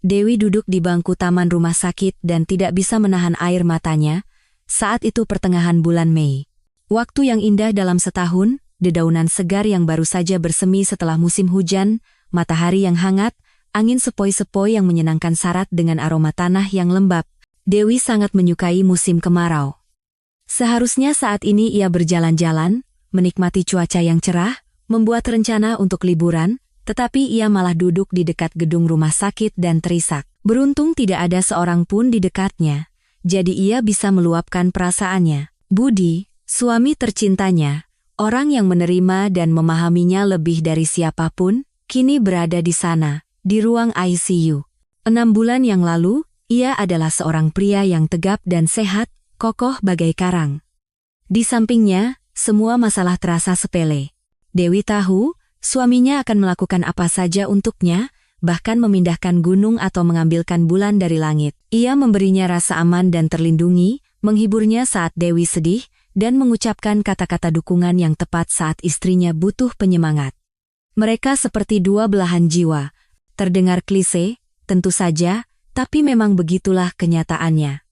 Dewi duduk di bangku taman rumah sakit dan tidak bisa menahan air matanya. Saat itu pertengahan bulan Mei. Waktu yang indah dalam setahun, dedaunan segar yang baru saja bersemi setelah musim hujan, matahari yang hangat, angin sepoi-sepoi yang menyenangkan syarat dengan aroma tanah yang lembab. Dewi sangat menyukai musim kemarau. Seharusnya saat ini ia berjalan-jalan, menikmati cuaca yang cerah, membuat rencana untuk liburan, tetapi ia malah duduk di dekat gedung rumah sakit dan terisak. Beruntung tidak ada seorang pun di dekatnya, jadi ia bisa meluapkan perasaannya. Budi, suami tercintanya, orang yang menerima dan memahaminya lebih dari siapapun, kini berada di sana, di ruang ICU. 6 bulan yang lalu, ia adalah seorang pria yang tegap dan sehat, kokoh bagai karang. Di sampingnya, semua masalah terasa sepele. Dewi tahu, suaminya akan melakukan apa saja untuknya, bahkan memindahkan gunung atau mengambilkan bulan dari langit. Ia memberinya rasa aman dan terlindungi, menghiburnya saat Dewi sedih, dan mengucapkan kata-kata dukungan yang tepat saat istrinya butuh penyemangat. Mereka seperti dua belahan jiwa. Terdengar klise, tentu saja, tapi memang begitulah kenyataannya.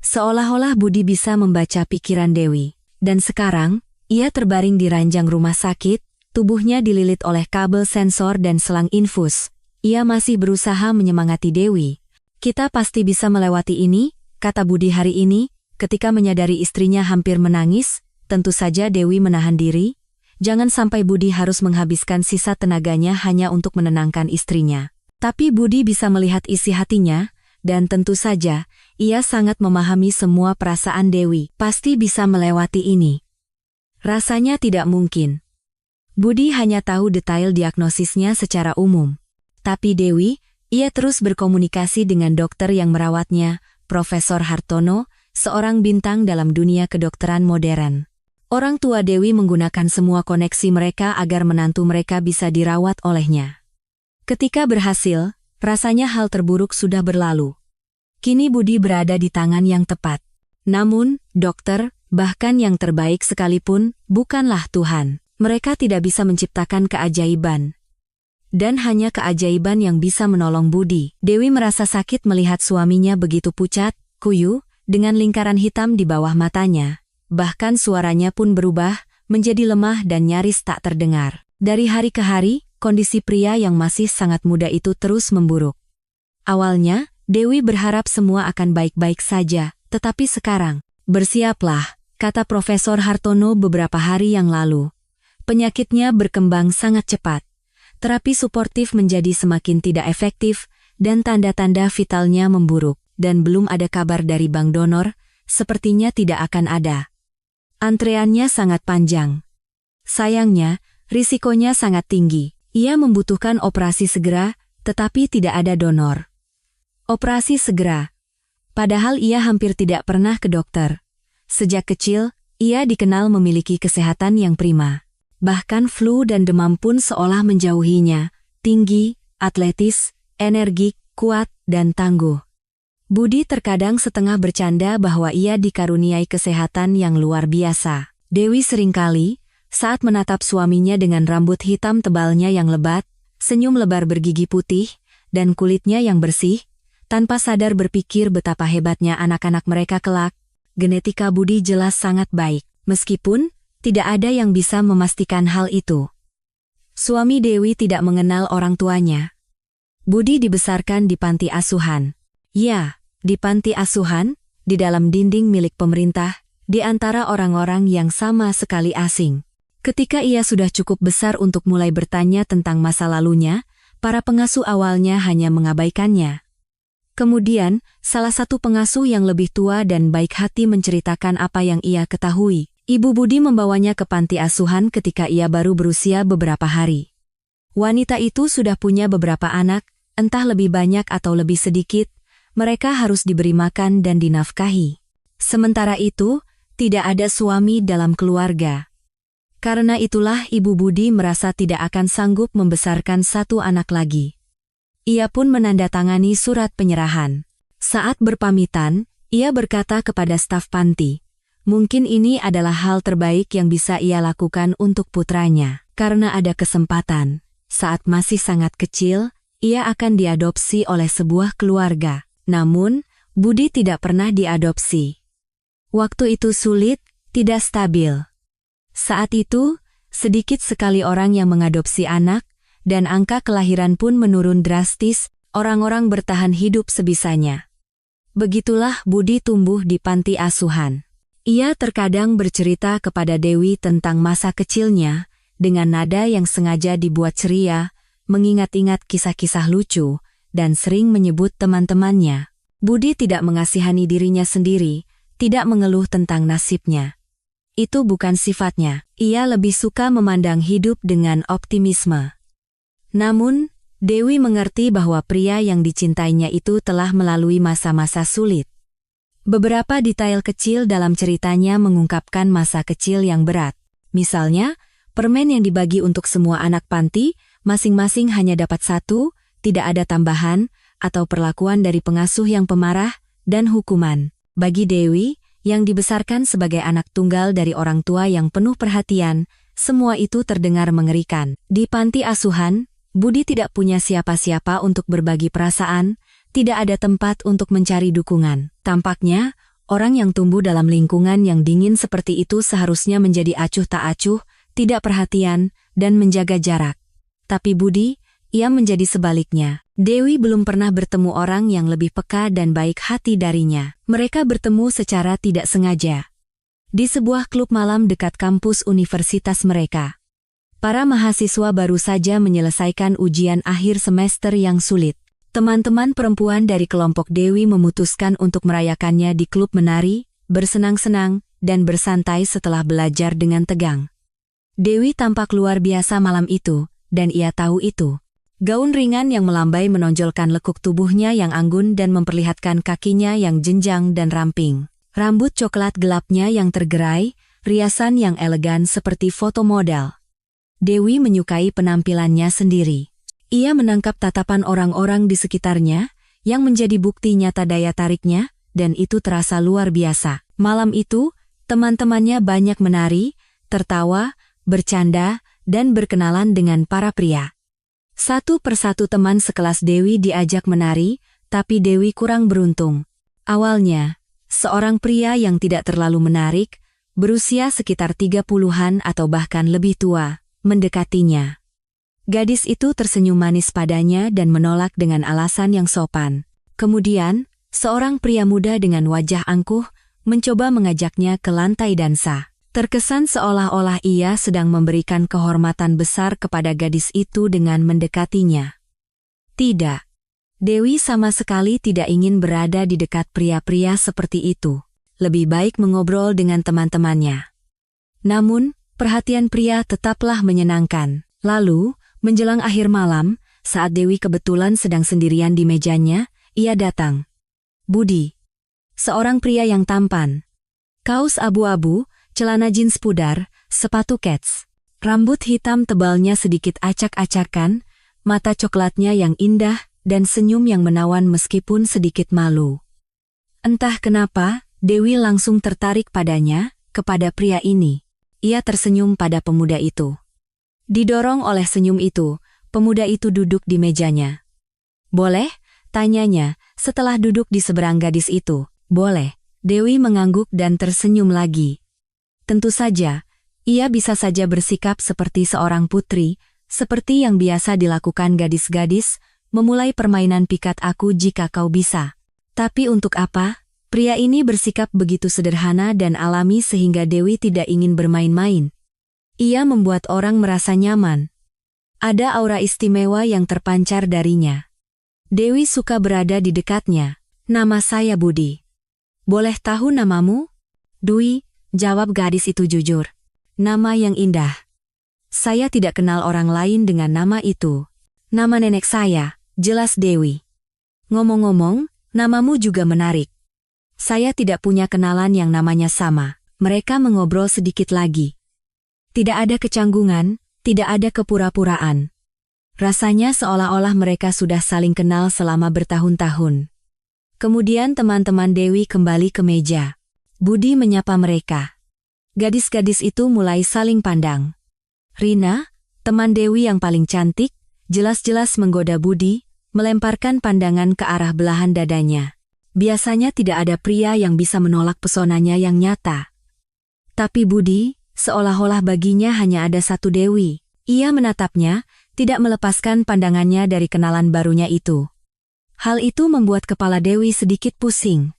Seolah-olah Budi bisa membaca pikiran Dewi. Dan sekarang, ia terbaring di ranjang rumah sakit, tubuhnya dililit oleh kabel sensor dan selang infus. Ia masih berusaha menyemangati Dewi. Kita pasti bisa melewati ini, kata Budi hari ini, ketika menyadari istrinya hampir menangis. Tentu saja Dewi menahan diri. Jangan sampai Budi harus menghabiskan sisa tenaganya hanya untuk menenangkan istrinya. Tapi Budi bisa melihat isi hatinya, dan tentu saja, ia sangat memahami semua perasaan Dewi. Pasti bisa melewati ini. Rasanya tidak mungkin. Budi hanya tahu detail diagnosisnya secara umum. Tapi Dewi, ia terus berkomunikasi dengan dokter yang merawatnya, Profesor Hartono, seorang bintang dalam dunia kedokteran modern. Orang tua Dewi menggunakan semua koneksi mereka agar menantu mereka bisa dirawat olehnya. Ketika berhasil, rasanya hal terburuk sudah berlalu. Kini Budi berada di tangan yang tepat. Namun, dokter, bahkan yang terbaik sekalipun, bukanlah Tuhan. Mereka tidak bisa menciptakan keajaiban. Dan hanya keajaiban yang bisa menolong Budi. Dewi merasa sakit melihat suaminya begitu pucat, kuyu, dengan lingkaran hitam di bawah matanya. Bahkan suaranya pun berubah, menjadi lemah dan nyaris tak terdengar. Dari hari ke hari, kondisi pria yang masih sangat muda itu terus memburuk. Awalnya, Dewi berharap semua akan baik-baik saja, tetapi sekarang, bersiaplah, kata Profesor Hartono beberapa hari yang lalu. Penyakitnya berkembang sangat cepat. Terapi suportif menjadi semakin tidak efektif, dan tanda-tanda vitalnya memburuk, dan belum ada kabar dari bank donor, sepertinya tidak akan ada. Antreannya sangat panjang. Sayangnya, risikonya sangat tinggi. Ia membutuhkan operasi segera, tetapi tidak ada donor. Operasi segera. Padahal ia hampir tidak pernah ke dokter. Sejak kecil, ia dikenal memiliki kesehatan yang prima. Bahkan flu dan demam pun seolah menjauhinya, tinggi, atletis, energik, kuat, dan tangguh. Budi terkadang setengah bercanda bahwa ia dikaruniai kesehatan yang luar biasa. Dewi seringkali, saat menatap suaminya dengan rambut hitam tebalnya yang lebat, senyum lebar bergigi putih, dan kulitnya yang bersih, tanpa sadar berpikir betapa hebatnya anak-anak mereka kelak. Genetika Budi jelas sangat baik, meskipun tidak ada yang bisa memastikan hal itu. Suami Dewi tidak mengenal orang tuanya. Budi dibesarkan di panti asuhan. Ya, di panti asuhan, di dalam dinding milik pemerintah, di antara orang-orang yang sama sekali asing. Ketika ia sudah cukup besar untuk mulai bertanya tentang masa lalunya, para pengasuh awalnya hanya mengabaikannya. Kemudian, salah satu pengasuh yang lebih tua dan baik hati menceritakan apa yang ia ketahui. Ibu Budi membawanya ke panti asuhan ketika ia baru berusia beberapa hari. Wanita itu sudah punya beberapa anak, entah lebih banyak atau lebih sedikit, mereka harus diberi makan dan dinafkahi. Sementara itu, tidak ada suami dalam keluarga. Karena itulah Ibu Budi merasa tidak akan sanggup membesarkan satu anak lagi. Ia pun menandatangani surat penyerahan. Saat berpamitan, ia berkata kepada staf panti, mungkin ini adalah hal terbaik yang bisa ia lakukan untuk putranya. Karena ada kesempatan, saat masih sangat kecil, ia akan diadopsi oleh sebuah keluarga. Namun, Budi tidak pernah diadopsi. Waktu itu sulit, tidak stabil. Saat itu, sedikit sekali orang yang mengadopsi anak, dan angka kelahiran pun menurun drastis, orang-orang bertahan hidup sebisanya. Begitulah Budi tumbuh di panti asuhan. Ia terkadang bercerita kepada Dewi tentang masa kecilnya, dengan nada yang sengaja dibuat ceria, mengingat-ingat kisah-kisah lucu, dan sering menyebut teman-temannya. Budi tidak mengasihani dirinya sendiri, tidak mengeluh tentang nasibnya. Itu bukan sifatnya. Ia lebih suka memandang hidup dengan optimisme. Namun, Dewi mengerti bahwa pria yang dicintainya itu telah melalui masa-masa sulit. Beberapa detail kecil dalam ceritanya mengungkapkan masa kecil yang berat. Misalnya, permen yang dibagi untuk semua anak panti, masing-masing hanya dapat satu, tidak ada tambahan, atau perlakuan dari pengasuh yang pemarah, dan hukuman. Bagi Dewi, yang dibesarkan sebagai anak tunggal dari orang tua yang penuh perhatian, semua itu terdengar mengerikan. Di panti asuhan, Budi tidak punya siapa-siapa untuk berbagi perasaan, tidak ada tempat untuk mencari dukungan. Tampaknya, orang yang tumbuh dalam lingkungan yang dingin seperti itu seharusnya menjadi acuh tak acuh, tidak perhatian, dan menjaga jarak. Tapi Budi, ia menjadi sebaliknya. Dewi belum pernah bertemu orang yang lebih peka dan baik hati darinya. Mereka bertemu secara tidak sengaja. Di sebuah klub malam dekat kampus universitas mereka. Para mahasiswa baru saja menyelesaikan ujian akhir semester yang sulit. Teman-teman perempuan dari kelompok Dewi memutuskan untuk merayakannya di klub menari, bersenang-senang, dan bersantai setelah belajar dengan tegang. Dewi tampak luar biasa malam itu, dan ia tahu itu. Gaun ringan yang melambai menonjolkan lekuk tubuhnya yang anggun dan memperlihatkan kakinya yang jenjang dan ramping. Rambut coklat gelapnya yang tergerai, riasan yang elegan seperti foto model. Dewi menyukai penampilannya sendiri. Ia menangkap tatapan orang-orang di sekitarnya, yang menjadi bukti nyata daya tariknya, dan itu terasa luar biasa. Malam itu, teman-temannya banyak menari, tertawa, bercanda, dan berkenalan dengan para pria. Satu persatu teman sekelas Dewi diajak menari, tapi Dewi kurang beruntung. Awalnya, seorang pria yang tidak terlalu menarik, berusia sekitar 30-an atau bahkan lebih tua, mendekatinya. Gadis itu tersenyum manis padanya dan menolak dengan alasan yang sopan. Kemudian, seorang pria muda dengan wajah angkuh, mencoba mengajaknya ke lantai dansa. Terkesan seolah-olah ia sedang memberikan kehormatan besar kepada gadis itu dengan mendekatinya. Tidak. Dewi sama sekali tidak ingin berada di dekat pria-pria seperti itu. Lebih baik mengobrol dengan teman-temannya. Namun, perhatian pria tetaplah menyenangkan. Lalu, menjelang akhir malam, saat Dewi kebetulan sedang sendirian di mejanya, ia datang. Budi. Seorang pria yang tampan. Kaos abu-abu, celana jeans pudar, sepatu kets. Rambut hitam tebalnya sedikit acak-acakan, mata coklatnya yang indah, dan senyum yang menawan meskipun sedikit malu. Entah kenapa, Dewi langsung tertarik padanya, kepada pria ini. Ia tersenyum pada pemuda itu. Didorong oleh senyum itu, pemuda itu duduk di mejanya. "Boleh?" tanyanya, setelah duduk di seberang gadis itu. "Boleh." Dewi mengangguk dan tersenyum lagi. Tentu saja, ia bisa saja bersikap seperti seorang putri, seperti yang biasa dilakukan gadis-gadis, memulai permainan pikat aku jika kau bisa. Tapi untuk apa? Pria ini bersikap begitu sederhana dan alami sehingga Dewi tidak ingin bermain-main. Ia membuat orang merasa nyaman. Ada aura istimewa yang terpancar darinya. Dewi suka berada di dekatnya. "Nama saya Budi." "Boleh tahu namamu?" "Dwi," jawab gadis itu jujur. "Nama yang indah." "Saya tidak kenal orang lain dengan nama itu." "Nama nenek saya," jelas Dewi. "Ngomong-ngomong, namamu juga menarik." "Saya tidak punya kenalan yang namanya sama." Mereka mengobrol sedikit lagi. Tidak ada kecanggungan, tidak ada kepura-puraan. Rasanya seolah-olah mereka sudah saling kenal selama bertahun-tahun. Kemudian teman-teman Dewi kembali ke meja. Budi menyapa mereka. Gadis-gadis itu mulai saling pandang. Rina, teman Dewi yang paling cantik, jelas-jelas menggoda Budi, melemparkan pandangan ke arah belahan dadanya. Biasanya tidak ada pria yang bisa menolak pesonanya yang nyata. Tapi Budi, seolah-olah baginya hanya ada satu Dewi. Ia menatapnya, tidak melepaskan pandangannya dari kenalan barunya itu. Hal itu membuat kepala Dewi sedikit pusing.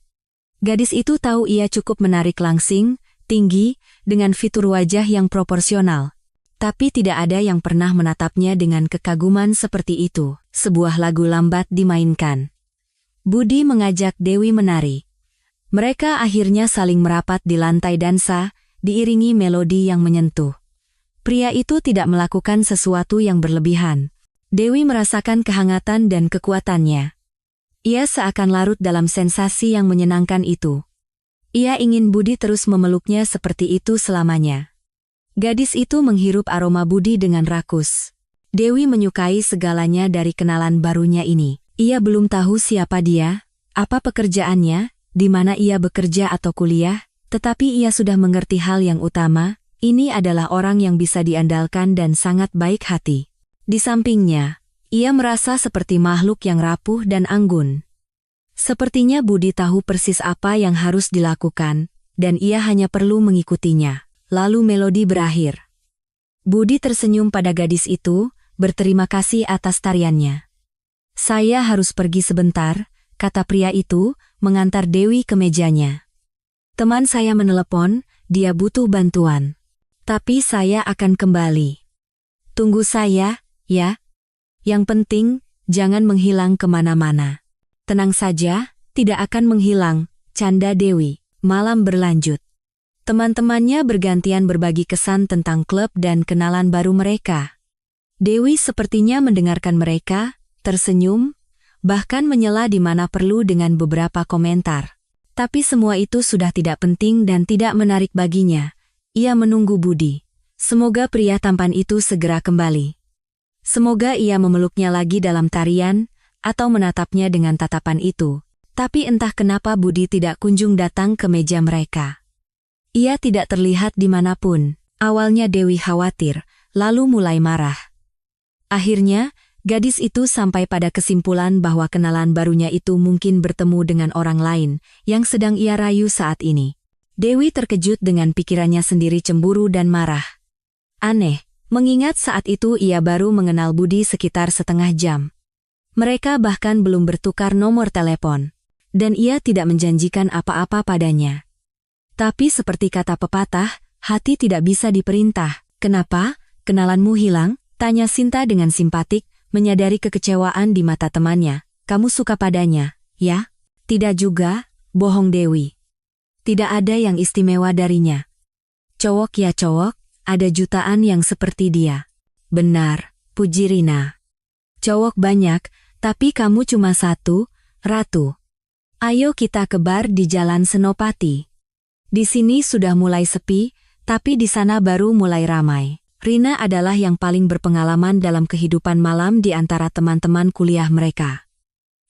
Gadis itu tahu ia cukup menarik langsing, tinggi, dengan fitur wajah yang proporsional. Tapi tidak ada yang pernah menatapnya dengan kekaguman seperti itu. Sebuah lagu lambat dimainkan. Budi mengajak Dewi menari. Mereka akhirnya saling merapat di lantai dansa, diiringi melodi yang menyentuh. Pria itu tidak melakukan sesuatu yang berlebihan. Dewi merasakan kehangatan dan kekuatannya. Ia seakan larut dalam sensasi yang menyenangkan itu. Ia ingin Budi terus memeluknya seperti itu selamanya. Gadis itu menghirup aroma Budi dengan rakus. Dewi menyukai segalanya dari kenalan barunya ini. Ia belum tahu siapa dia, apa pekerjaannya, di mana ia bekerja atau kuliah, tetapi ia sudah mengerti hal yang utama, ini adalah orang yang bisa diandalkan dan sangat baik hati. Di sampingnya, ia merasa seperti makhluk yang rapuh dan anggun. Sepertinya Budi tahu persis apa yang harus dilakukan, dan ia hanya perlu mengikutinya. Lalu melodi berakhir. Budi tersenyum pada gadis itu, berterima kasih atas tariannya. Saya harus pergi sebentar, kata pria itu, mengantar Dewi ke mejanya. Teman saya menelepon, dia butuh bantuan. Tapi saya akan kembali. Tunggu saya, ya. Yang penting, jangan menghilang kemana-mana. Tenang saja, tidak akan menghilang, canda Dewi. Malam berlanjut. Teman-temannya bergantian berbagi kesan tentang klub dan kenalan baru mereka. Dewi sepertinya mendengarkan mereka, tersenyum, bahkan menyela di mana perlu dengan beberapa komentar. Tapi semua itu sudah tidak penting dan tidak menarik baginya. Ia menunggu Budi. Semoga pria tampan itu segera kembali. Semoga ia memeluknya lagi dalam tarian, atau menatapnya dengan tatapan itu. Tapi entah kenapa Budi tidak kunjung datang ke meja mereka. Ia tidak terlihat dimanapun. Awalnya Dewi khawatir, lalu mulai marah. Akhirnya, gadis itu sampai pada kesimpulan bahwa kenalan barunya itu mungkin bertemu dengan orang lain yang sedang ia rayu saat ini. Dewi terkejut dengan pikirannya sendiri cemburu dan marah. Aneh, mengingat saat itu ia baru mengenal Budi sekitar setengah jam. Mereka bahkan belum bertukar nomor telepon. Dan ia tidak menjanjikan apa-apa padanya. Tapi seperti kata pepatah, hati tidak bisa diperintah. Kenapa? Kenalanmu hilang? Tanya Sinta dengan simpatik, menyadari kekecewaan di mata temannya. Kamu suka padanya, ya? Tidak juga, bohong Dewi. Tidak ada yang istimewa darinya. Cowok ya cowok, ada jutaan yang seperti dia. Benar, puji Rina. Cowok banyak, tapi kamu cuma satu, Ratu. Ayo kita ke bar di Jalan Senopati. Di sini sudah mulai sepi, tapi di sana baru mulai ramai. Rina adalah yang paling berpengalaman dalam kehidupan malam di antara teman-teman kuliah mereka.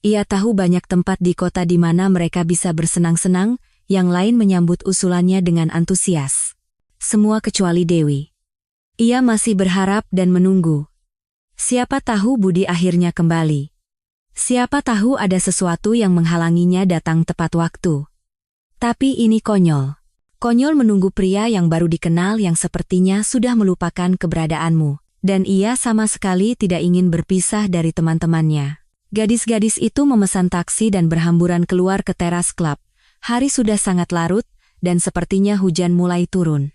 Ia tahu banyak tempat di kota di mana mereka bisa bersenang-senang, yang lain menyambut usulannya dengan antusias. Semua kecuali Dewi. Ia masih berharap dan menunggu. Siapa tahu Budi akhirnya kembali. Siapa tahu ada sesuatu yang menghalanginya datang tepat waktu. Tapi ini konyol. Konyol menunggu pria yang baru dikenal yang sepertinya sudah melupakan keberadaanmu. Dan ia sama sekali tidak ingin berpisah dari teman-temannya. Gadis-gadis itu memesan taksi dan berhamburan keluar ke teras klub. Hari sudah sangat larut, dan sepertinya hujan mulai turun.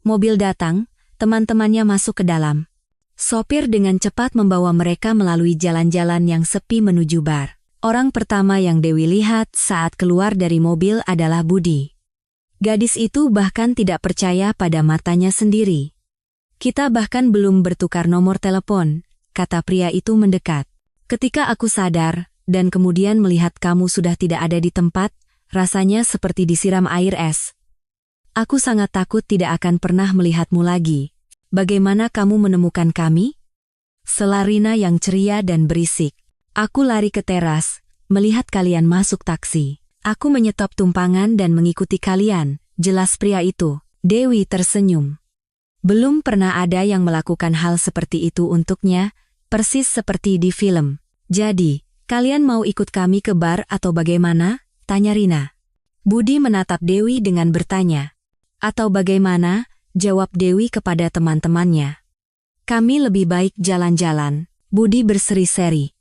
Mobil datang, teman-temannya masuk ke dalam. Sopir dengan cepat membawa mereka melalui jalan-jalan yang sepi menuju bar. Orang pertama yang Dewi lihat saat keluar dari mobil adalah Budi. Gadis itu bahkan tidak percaya pada matanya sendiri. Kita bahkan belum bertukar nomor telepon, kata pria itu mendekat. Ketika aku sadar, dan kemudian melihat kamu sudah tidak ada di tempat, rasanya seperti disiram air es. Aku sangat takut tidak akan pernah melihatmu lagi. Bagaimana kamu menemukan kami? Sela Rina yang ceria dan berisik. Aku lari ke teras, melihat kalian masuk taksi. Aku menyetop tumpangan dan mengikuti kalian, jelas pria itu. Dewi tersenyum. Belum pernah ada yang melakukan hal seperti itu untuknya, persis seperti di film. Jadi, kalian mau ikut kami ke bar atau bagaimana? Tanya Rina. Budi menatap Dewi dengan bertanya. Atau bagaimana? Jawab Dewi kepada teman-temannya. Kami lebih baik jalan-jalan. Budi berseri-seri.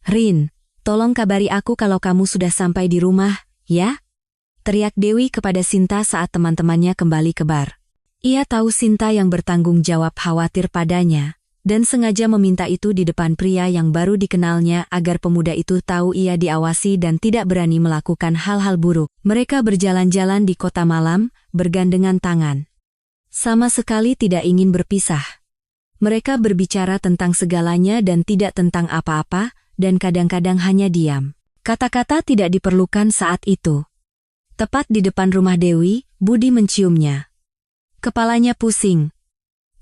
Rin, tolong kabari aku kalau kamu sudah sampai di rumah, ya? Teriak Dewi kepada Sinta saat teman-temannya kembali ke bar. Ia tahu Sinta yang bertanggung jawab khawatir padanya, dan sengaja meminta itu di depan pria yang baru dikenalnya agar pemuda itu tahu ia diawasi dan tidak berani melakukan hal-hal buruk. Mereka berjalan-jalan di kota malam, bergandengan tangan. Sama sekali tidak ingin berpisah. Mereka berbicara tentang segalanya dan tidak tentang apa-apa, dan kadang-kadang hanya diam. Kata-kata tidak diperlukan saat itu. Tepat di depan rumah Dewi, Budi menciumnya. Kepalanya pusing.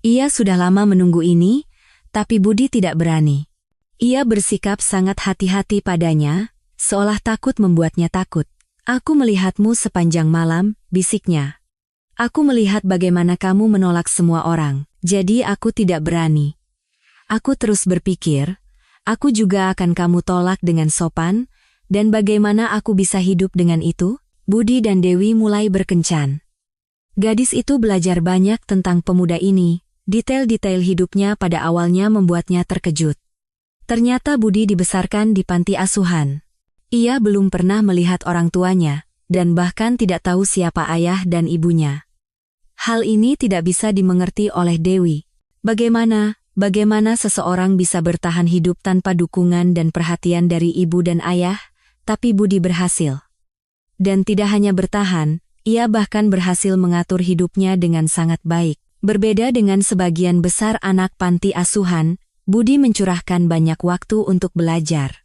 Ia sudah lama menunggu ini, tapi Budi tidak berani. Ia bersikap sangat hati-hati padanya, seolah takut membuatnya takut. Aku melihatmu sepanjang malam, bisiknya. Aku melihat bagaimana kamu menolak semua orang, jadi aku tidak berani. Aku terus berpikir, aku juga akan kamu tolak dengan sopan, dan bagaimana aku bisa hidup dengan itu? Budi dan Dewi mulai berkencan. Gadis itu belajar banyak tentang pemuda ini. Detail-detail hidupnya pada awalnya membuatnya terkejut. Ternyata Budi dibesarkan di panti asuhan. Ia belum pernah melihat orang tuanya, dan bahkan tidak tahu siapa ayah dan ibunya. Hal ini tidak bisa dimengerti oleh Dewi. Bagaimana seseorang bisa bertahan hidup tanpa dukungan dan perhatian dari ibu dan ayah, tapi Budi berhasil. Dan tidak hanya bertahan, ia bahkan berhasil mengatur hidupnya dengan sangat baik. Berbeda dengan sebagian besar anak panti asuhan, Budi mencurahkan banyak waktu untuk belajar.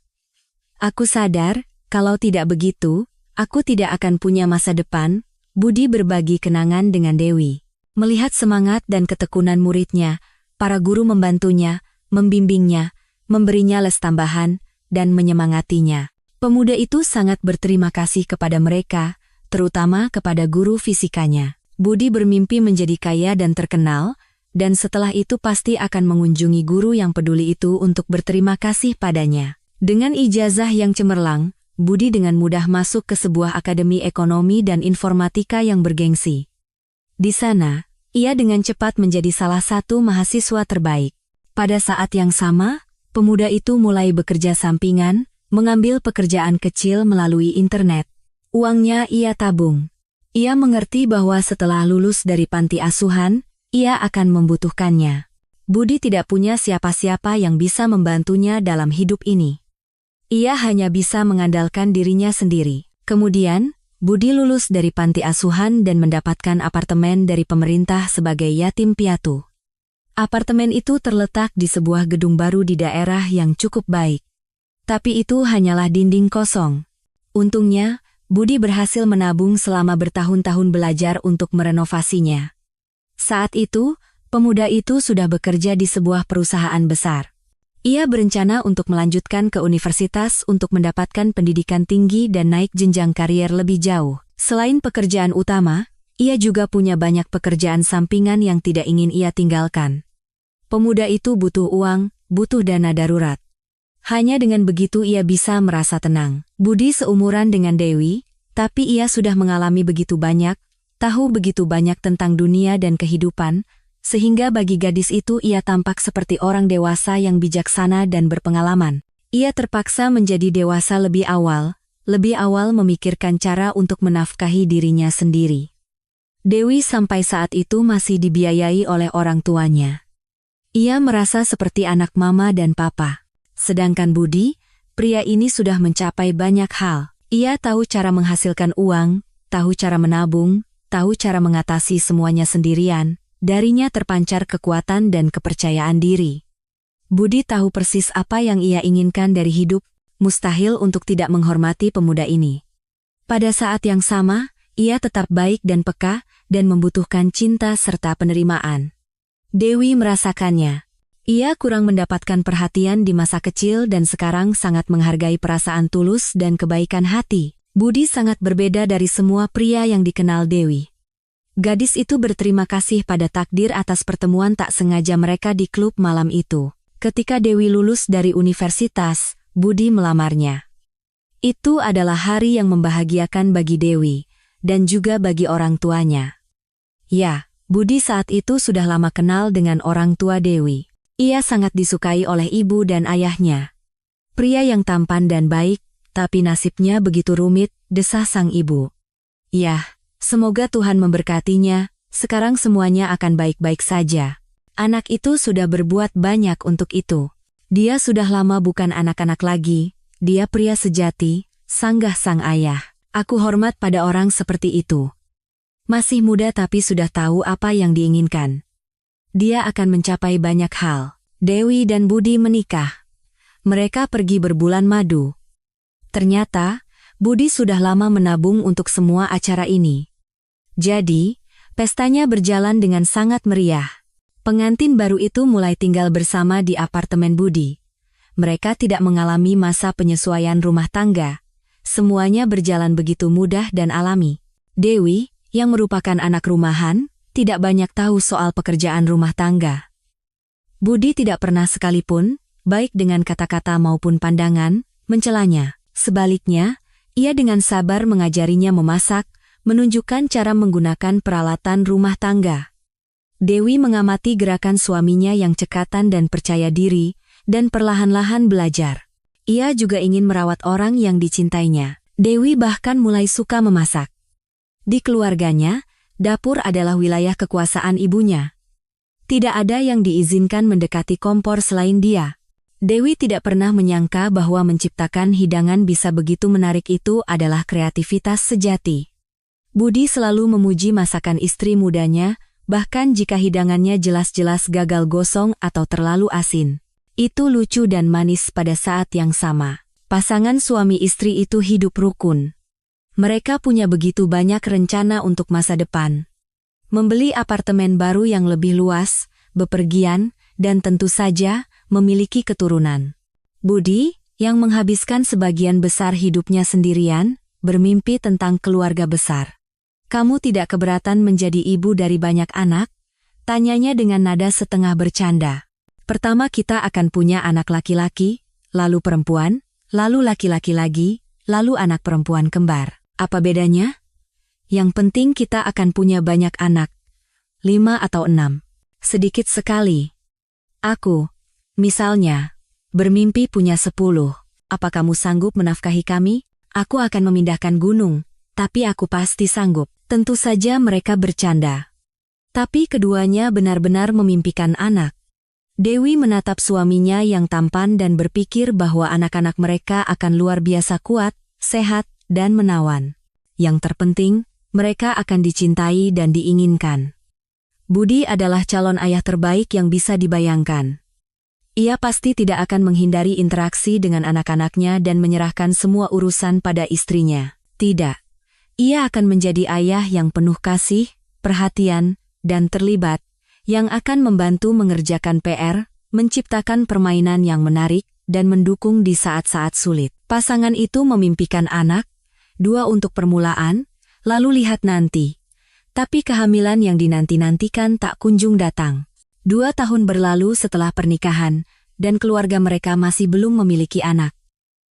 Aku sadar, kalau tidak begitu, aku tidak akan punya masa depan. Budi berbagi kenangan dengan Dewi. Melihat semangat dan ketekunan muridnya, para guru membantunya, membimbingnya, memberinya les tambahan, dan menyemangatinya. Pemuda itu sangat berterima kasih kepada mereka, terutama kepada guru fisikanya. Budi bermimpi menjadi kaya dan terkenal, dan setelah itu pasti akan mengunjungi guru yang peduli itu untuk berterima kasih padanya. Dengan ijazah yang cemerlang, Budi dengan mudah masuk ke sebuah akademi ekonomi dan informatika yang bergengsi. Di sana, ia dengan cepat menjadi salah satu mahasiswa terbaik. Pada saat yang sama, pemuda itu mulai bekerja sampingan, mengambil pekerjaan kecil melalui internet. Uangnya ia tabung. Ia mengerti bahwa setelah lulus dari panti asuhan, ia akan membutuhkannya. Budi tidak punya siapa-siapa yang bisa membantunya dalam hidup ini. Ia hanya bisa mengandalkan dirinya sendiri. Kemudian, Budi lulus dari panti asuhan dan mendapatkan apartemen dari pemerintah sebagai yatim piatu. Apartemen itu terletak di sebuah gedung baru di daerah yang cukup baik. Tapi itu hanyalah dinding kosong. Untungnya, Budi berhasil menabung selama bertahun-tahun belajar untuk merenovasinya. Saat itu, pemuda itu sudah bekerja di sebuah perusahaan besar. Ia berencana untuk melanjutkan ke universitas untuk mendapatkan pendidikan tinggi dan naik jenjang karier lebih jauh. Selain pekerjaan utama, ia juga punya banyak pekerjaan sampingan yang tidak ingin ia tinggalkan. Pemuda itu butuh uang, butuh dana darurat. Hanya dengan begitu ia bisa merasa tenang. Budi seumuran dengan Dewi, tapi ia sudah mengalami begitu banyak, tahu begitu banyak tentang dunia dan kehidupan, sehingga bagi gadis itu ia tampak seperti orang dewasa yang bijaksana dan berpengalaman. Ia terpaksa menjadi dewasa lebih awal memikirkan cara untuk menafkahi dirinya sendiri. Dewi sampai saat itu masih dibiayai oleh orang tuanya. Ia merasa seperti anak mama dan papa. Sedangkan Budi, pria ini sudah mencapai banyak hal. Ia tahu cara menghasilkan uang, tahu cara menabung, tahu cara mengatasi semuanya sendirian. Darinya terpancar kekuatan dan kepercayaan diri. Budi tahu persis apa yang ia inginkan dari hidup, mustahil untuk tidak menghormati pemuda ini. Pada saat yang sama, ia tetap baik dan peka, dan membutuhkan cinta serta penerimaan. Dewi merasakannya. Ia kurang mendapatkan perhatian di masa kecil dan sekarang sangat menghargai perasaan tulus dan kebaikan hati. Budi sangat berbeda dari semua pria yang dikenal Dewi. Gadis itu berterima kasih pada takdir atas pertemuan tak sengaja mereka di klub malam itu. Ketika Dewi lulus dari universitas, Budi melamarnya. Itu adalah hari yang membahagiakan bagi Dewi, dan juga bagi orang tuanya. Ya, Budi saat itu sudah lama kenal dengan orang tua Dewi. Ia sangat disukai oleh ibu dan ayahnya. Pria yang tampan dan baik, tapi nasibnya begitu rumit, desah sang ibu. Yah, semoga Tuhan memberkatinya, sekarang semuanya akan baik-baik saja. Anak itu sudah berbuat banyak untuk itu. Dia sudah lama bukan anak-anak lagi, dia pria sejati, sanggah sang ayah. Aku hormat pada orang seperti itu. Masih muda tapi sudah tahu apa yang diinginkan. Dia akan mencapai banyak hal. Dewi dan Budi menikah. Mereka pergi berbulan madu. Ternyata, Budi sudah lama menabung untuk semua acara ini. Jadi, pestanya berjalan dengan sangat meriah. Pengantin baru itu mulai tinggal bersama di apartemen Budi. Mereka tidak mengalami masa penyesuaian rumah tangga. Semuanya berjalan begitu mudah dan alami. Dewi, yang merupakan anak rumahan, tidak banyak tahu soal pekerjaan rumah tangga. Budi tidak pernah sekalipun, baik dengan kata-kata maupun pandangan, mencelanya. Sebaliknya, ia dengan sabar mengajarinya memasak, menunjukkan cara menggunakan peralatan rumah tangga. Dewi mengamati gerakan suaminya yang cekatan dan percaya diri, dan perlahan-lahan belajar. Ia juga ingin merawat orang yang dicintainya. Dewi bahkan mulai suka memasak. Di keluarganya, dapur adalah wilayah kekuasaan ibunya. Tidak ada yang diizinkan mendekati kompor selain dia. Dewi tidak pernah menyangka bahwa menciptakan hidangan bisa begitu menarik itu adalah kreativitas sejati. Budi selalu memuji masakan istri mudanya, bahkan jika hidangannya jelas-jelas gagal gosong atau terlalu asin. Itu lucu dan manis pada saat yang sama. Pasangan suami istri itu hidup rukun. Mereka punya begitu banyak rencana untuk masa depan. Membeli apartemen baru yang lebih luas, bepergian, dan tentu saja memiliki keturunan. Budi, yang menghabiskan sebagian besar hidupnya sendirian, bermimpi tentang keluarga besar. Kamu tidak keberatan menjadi ibu dari banyak anak? Tanyanya dengan nada setengah bercanda. Pertama kita akan punya anak laki-laki, lalu perempuan, lalu laki-laki lagi, lalu anak perempuan kembar. Apa bedanya? Yang penting kita akan punya banyak anak. 5 atau 6. Sedikit sekali. Aku, misalnya, bermimpi punya 10. Apa kamu sanggup menafkahi kami? Aku akan memindahkan gunung, tapi aku pasti sanggup. Tentu saja mereka bercanda. Tapi keduanya benar-benar memimpikan anak. Dewi menatap suaminya yang tampan dan berpikir bahwa anak-anak mereka akan luar biasa kuat, sehat, dan menawan. Yang terpenting, mereka akan dicintai dan diinginkan. Budi adalah calon ayah terbaik yang bisa dibayangkan. Ia pasti tidak akan menghindari interaksi dengan anak-anaknya dan menyerahkan semua urusan pada istrinya. Tidak. Ia akan menjadi ayah yang penuh kasih, perhatian, dan terlibat, yang akan membantu mengerjakan PR, menciptakan permainan yang menarik, dan mendukung di saat-saat sulit. Pasangan itu memimpikan anak, 2 untuk permulaan, lalu lihat nanti. Tapi kehamilan yang dinanti-nantikan tak kunjung datang. 2 tahun berlalu setelah pernikahan, dan keluarga mereka masih belum memiliki anak.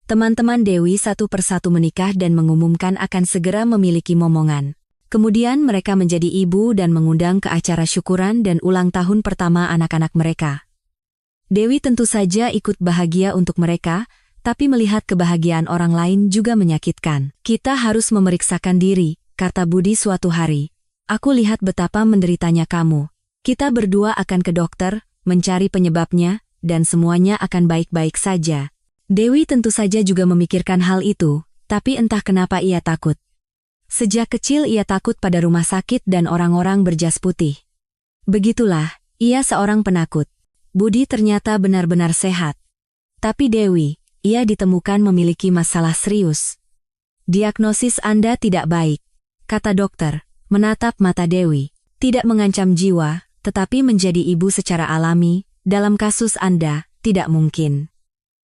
Teman-teman Dewi satu persatu menikah dan mengumumkan akan segera memiliki momongan. Kemudian mereka menjadi ibu dan mengundang ke acara syukuran dan ulang tahun pertama anak-anak mereka. Dewi tentu saja ikut bahagia untuk mereka, tapi melihat kebahagiaan orang lain juga menyakitkan. Kita harus memeriksakan diri, kata Budi suatu hari. Aku lihat betapa menderitanya kamu. Kita berdua akan ke dokter, mencari penyebabnya, dan semuanya akan baik-baik saja. Dewi tentu saja juga memikirkan hal itu, tapi entah kenapa ia takut. Sejak kecil ia takut pada rumah sakit dan orang-orang berjas putih. Begitulah, ia seorang penakut. Budi ternyata benar-benar sehat. Tapi Dewi, ia ditemukan memiliki masalah serius. Diagnosis Anda tidak baik, kata dokter, menatap mata Dewi. Tidak mengancam jiwa, tetapi menjadi ibu secara alami, dalam kasus Anda, tidak mungkin.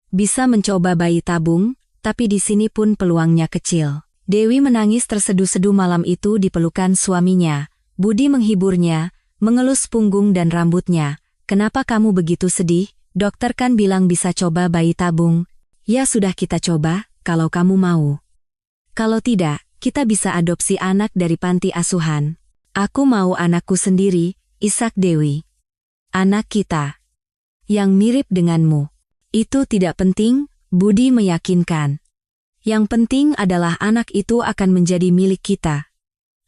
Bisa mencoba bayi tabung, tapi di sini pun peluangnya kecil. Dewi menangis terseduh-seduh malam itu di pelukan suaminya. Budi menghiburnya, mengelus punggung dan rambutnya. Kenapa kamu begitu sedih? Dokter kan bilang bisa coba bayi tabung. Ya sudah kita coba, kalau kamu mau. Kalau tidak, kita bisa adopsi anak dari panti asuhan. Aku mau anakku sendiri, isak Dewi. Anak kita. Yang mirip denganmu. Itu tidak penting, Budi meyakinkan. Yang penting adalah anak itu akan menjadi milik kita.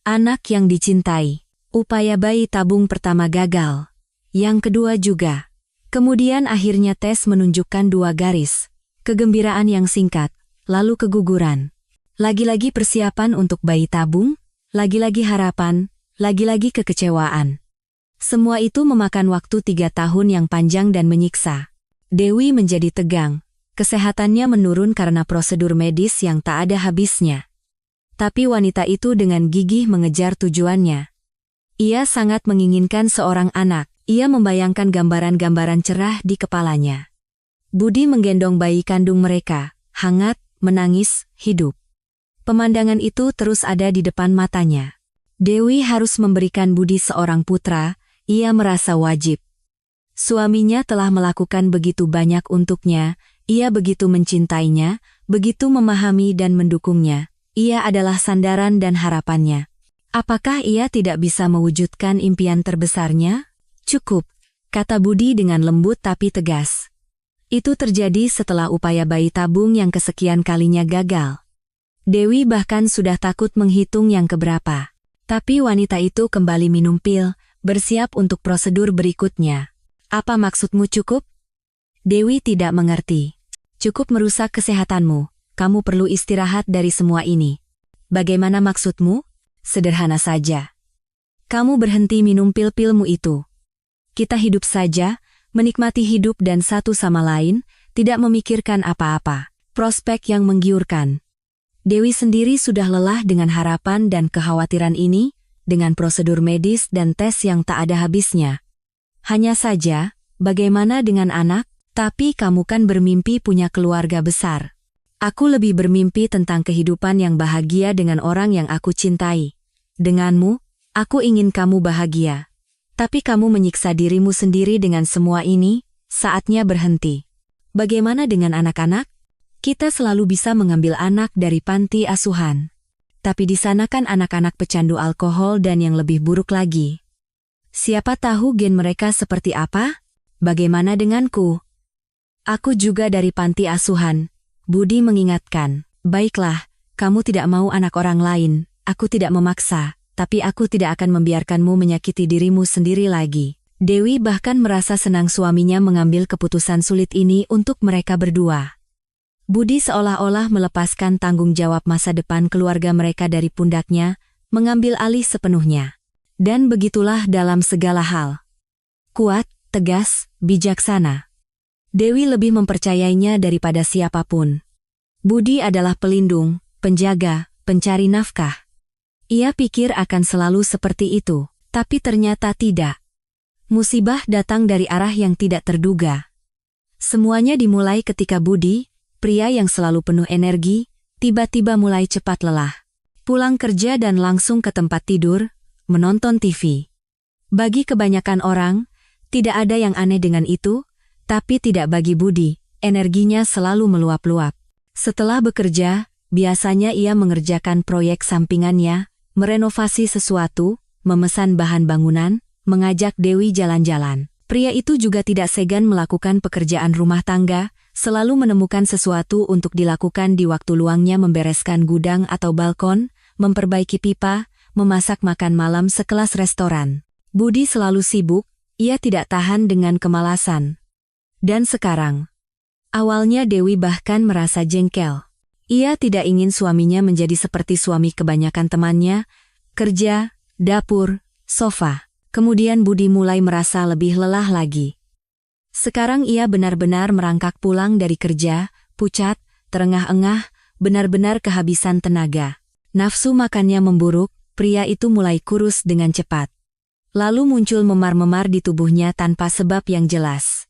Anak yang dicintai. Upaya bayi tabung pertama gagal. Yang kedua juga. Kemudian akhirnya tes menunjukkan 2 garis. Kegembiraan yang singkat, lalu keguguran. Lagi-lagi persiapan untuk bayi tabung, lagi-lagi harapan, lagi-lagi kekecewaan. Semua itu memakan waktu 3 tahun yang panjang dan menyiksa. Dewi menjadi tegang. Kesehatannya menurun karena prosedur medis yang tak ada habisnya. Tapi wanita itu dengan gigih mengejar tujuannya. Ia sangat menginginkan seorang anak. Ia membayangkan gambaran-gambaran cerah di kepalanya. Budi menggendong bayi kandung mereka, hangat, menangis, hidup. Pemandangan itu terus ada di depan matanya. Dewi harus memberikan Budi seorang putra, ia merasa wajib. Suaminya telah melakukan begitu banyak untuknya, ia begitu mencintainya, begitu memahami dan mendukungnya. Ia adalah sandaran dan harapannya. Apakah ia tidak bisa mewujudkan impian terbesarnya? Cukup, kata Budi dengan lembut tapi tegas. Itu terjadi setelah upaya bayi tabung yang kesekian kalinya gagal. Dewi bahkan sudah takut menghitung yang keberapa. Tapi wanita itu kembali minum pil, bersiap untuk prosedur berikutnya. Apa maksudmu cukup? Dewi tidak mengerti. Cukup merusak kesehatanmu, kamu perlu istirahat dari semua ini. Bagaimana maksudmu? Sederhana saja. Kamu berhenti minum pil-pilmu itu. Kita hidup saja, menikmati hidup dan satu sama lain, tidak memikirkan apa-apa. Prospek yang menggiurkan. Dewi sendiri sudah lelah dengan harapan dan kekhawatiran ini, dengan prosedur medis dan tes yang tak ada habisnya. Hanya saja, bagaimana dengan anak? Tapi kamu kan bermimpi punya keluarga besar. Aku lebih bermimpi tentang kehidupan yang bahagia dengan orang yang aku cintai. Denganmu, aku ingin kamu bahagia. Tapi kamu menyiksa dirimu sendiri dengan semua ini, saatnya berhenti. Bagaimana dengan anak-anak? Kita selalu bisa mengambil anak dari panti asuhan. Tapi di sana kan anak-anak pecandu alkohol dan yang lebih buruk lagi. Siapa tahu gen mereka seperti apa? Bagaimana denganku? Aku juga dari panti asuhan, Budi mengingatkan. Baiklah, kamu tidak mau anak orang lain, aku tidak memaksa. Tapi aku tidak akan membiarkanmu menyakiti dirimu sendiri lagi. Dewi bahkan merasa senang suaminya mengambil keputusan sulit ini untuk mereka berdua. Budi seolah-olah melepaskan tanggung jawab masa depan keluarga mereka dari pundaknya, mengambil alih sepenuhnya. Dan begitulah dalam segala hal. Kuat, tegas, bijaksana. Dewi lebih mempercayainya daripada siapapun. Budi adalah pelindung, penjaga, pencari nafkah. Ia pikir akan selalu seperti itu, tapi ternyata tidak. Musibah datang dari arah yang tidak terduga. Semuanya dimulai ketika Budi, pria yang selalu penuh energi, tiba-tiba mulai cepat lelah. Pulang kerja dan langsung ke tempat tidur, menonton TV. Bagi kebanyakan orang, tidak ada yang aneh dengan itu, tapi tidak bagi Budi, energinya selalu meluap-luap. Setelah bekerja, biasanya ia mengerjakan proyek sampingannya, merenovasi sesuatu, memesan bahan bangunan, mengajak Dewi jalan-jalan. Pria itu juga tidak segan melakukan pekerjaan rumah tangga, selalu menemukan sesuatu untuk dilakukan di waktu luangnya, membereskan gudang atau balkon, memperbaiki pipa, memasak makan malam sekelas restoran. Budi selalu sibuk, ia tidak tahan dengan kemalasan. Dan sekarang, awalnya Dewi bahkan merasa jengkel. Ia tidak ingin suaminya menjadi seperti suami kebanyakan temannya, kerja, dapur, sofa. Kemudian Budi mulai merasa lebih lelah lagi. Sekarang ia benar-benar merangkak pulang dari kerja, pucat, terengah-engah, benar-benar kehabisan tenaga. Nafsu makannya memburuk, pria itu mulai kurus dengan cepat. Lalu muncul memar-memar di tubuhnya tanpa sebab yang jelas.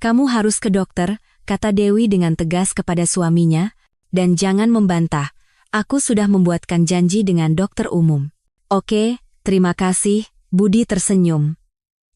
Kamu harus ke dokter, kata Dewi dengan tegas kepada suaminya. Dan jangan membantah, aku sudah membuatkan janji dengan dokter umum. Oke, terima kasih, Budi tersenyum.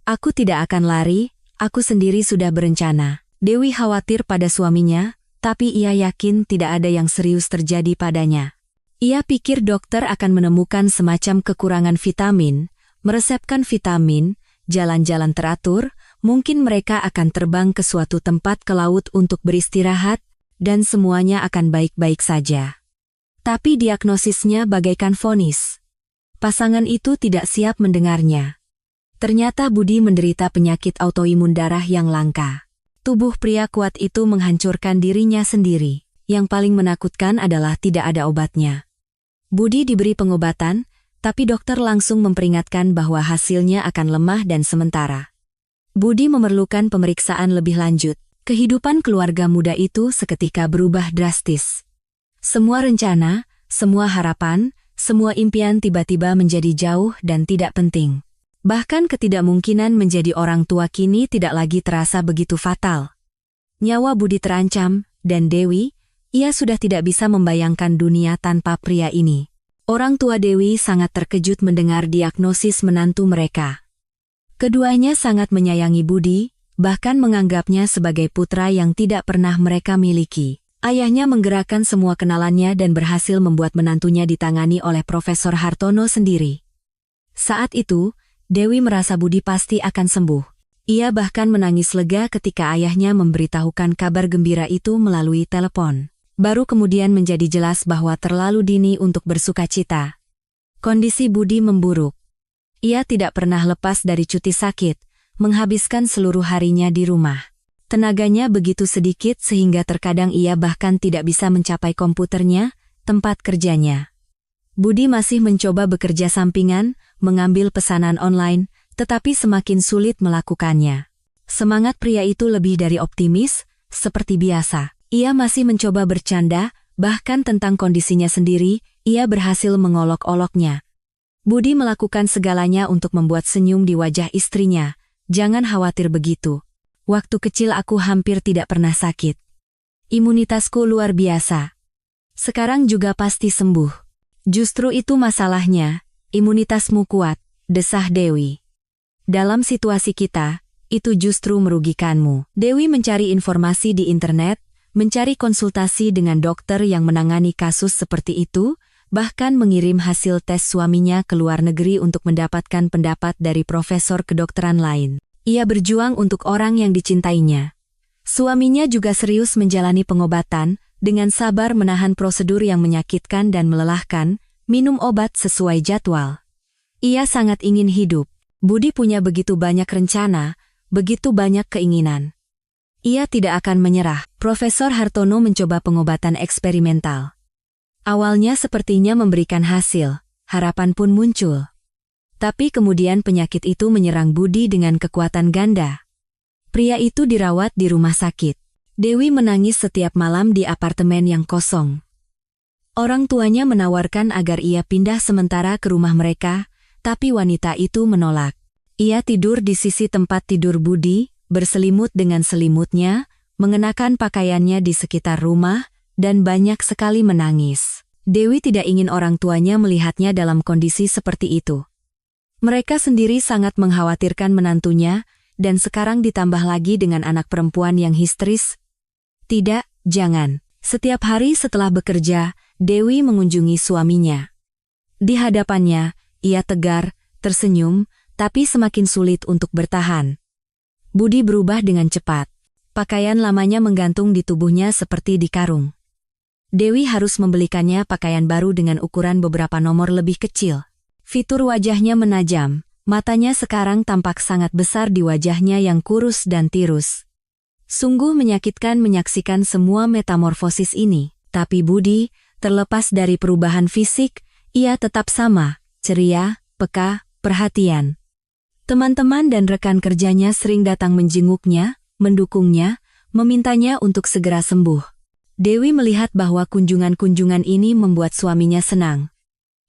Aku tidak akan lari, aku sendiri sudah berencana. Dewi khawatir pada suaminya, tapi ia yakin tidak ada yang serius terjadi padanya. Ia pikir dokter akan menemukan semacam kekurangan vitamin, meresepkan vitamin, jalan-jalan teratur, mungkin mereka akan terbang ke suatu tempat ke laut untuk beristirahat, dan semuanya akan baik-baik saja. Tapi diagnosisnya bagaikan vonis. Pasangan itu tidak siap mendengarnya. Ternyata Budi menderita penyakit autoimun darah yang langka. Tubuh pria kuat itu menghancurkan dirinya sendiri. Yang paling menakutkan adalah tidak ada obatnya. Budi diberi pengobatan, tapi dokter langsung memperingatkan bahwa hasilnya akan lemah dan sementara. Budi memerlukan pemeriksaan lebih lanjut. Kehidupan keluarga muda itu seketika berubah drastis. Semua rencana, semua harapan, semua impian tiba-tiba menjadi jauh dan tidak penting. Bahkan ketidakmungkinan menjadi orang tua kini tidak lagi terasa begitu fatal. Nyawa Budi terancam, dan Dewi, ia sudah tidak bisa membayangkan dunia tanpa pria ini. Orang tua Dewi sangat terkejut mendengar diagnosis menantu mereka. Keduanya sangat menyayangi Budi, bahkan menganggapnya sebagai putra yang tidak pernah mereka miliki. Ayahnya menggerakkan semua kenalannya dan berhasil membuat menantunya ditangani oleh Profesor Hartono sendiri. Saat itu, Dewi merasa Budi pasti akan sembuh. Ia bahkan menangis lega ketika ayahnya memberitahukan kabar gembira itu melalui telepon. Baru kemudian menjadi jelas bahwa terlalu dini untuk bersukacita. Kondisi Budi memburuk. Ia tidak pernah lepas dari cuti sakit, menghabiskan seluruh harinya di rumah. Tenaganya begitu sedikit sehingga terkadang ia bahkan tidak bisa mencapai komputernya, tempat kerjanya. Budi masih mencoba bekerja sampingan, mengambil pesanan online, tetapi semakin sulit melakukannya. Semangat pria itu lebih dari optimis, seperti biasa. Ia masih mencoba bercanda, bahkan tentang kondisinya sendiri, ia berhasil mengolok-oloknya. Budi melakukan segalanya untuk membuat senyum di wajah istrinya. Jangan khawatir begitu. Waktu kecil aku hampir tidak pernah sakit. Imunitasku luar biasa. Sekarang juga pasti sembuh. Justru itu masalahnya, imunitasmu kuat, desah Dewi. Dalam situasi kita, itu justru merugikanmu. Dewi mencari informasi di internet, mencari konsultasi dengan dokter yang menangani kasus seperti itu, bahkan mengirim hasil tes suaminya ke luar negeri untuk mendapatkan pendapat dari profesor kedokteran lain. Ia berjuang untuk orang yang dicintainya. Suaminya juga serius menjalani pengobatan, dengan sabar menahan prosedur yang menyakitkan dan melelahkan, minum obat sesuai jadwal. Ia sangat ingin hidup. Budi punya begitu banyak rencana, begitu banyak keinginan. Ia tidak akan menyerah. Profesor Hartono mencoba pengobatan eksperimental. Awalnya sepertinya memberikan hasil, harapan pun muncul. Tapi kemudian penyakit itu menyerang Budi dengan kekuatan ganda. Pria itu dirawat di rumah sakit. Dewi menangis setiap malam di apartemen yang kosong. Orang tuanya menawarkan agar ia pindah sementara ke rumah mereka, tapi wanita itu menolak. Ia tidur di sisi tempat tidur Budi, berselimut dengan selimutnya, mengenakan pakaiannya di sekitar rumah, dan banyak sekali menangis. Dewi tidak ingin orang tuanya melihatnya dalam kondisi seperti itu. Mereka sendiri sangat mengkhawatirkan menantunya, dan sekarang ditambah lagi dengan anak perempuan yang histeris. Tidak, jangan. Setiap hari setelah bekerja, Dewi mengunjungi suaminya. Di hadapannya, ia tegar, tersenyum, tapi semakin sulit untuk bertahan. Budi berubah dengan cepat. Pakaian lamanya menggantung di tubuhnya seperti di karung. Dewi harus membelikannya pakaian baru dengan ukuran beberapa nomor lebih kecil. Fitur wajahnya menajam, matanya sekarang tampak sangat besar di wajahnya yang kurus dan tirus. Sungguh menyakitkan menyaksikan semua metamorfosis ini, tapi Budi, terlepas dari perubahan fisik, ia tetap sama, ceria, peka, perhatian. Teman-teman dan rekan kerjanya sering datang menjenguknya, mendukungnya, memintanya untuk segera sembuh. Dewi melihat bahwa kunjungan-kunjungan ini membuat suaminya senang.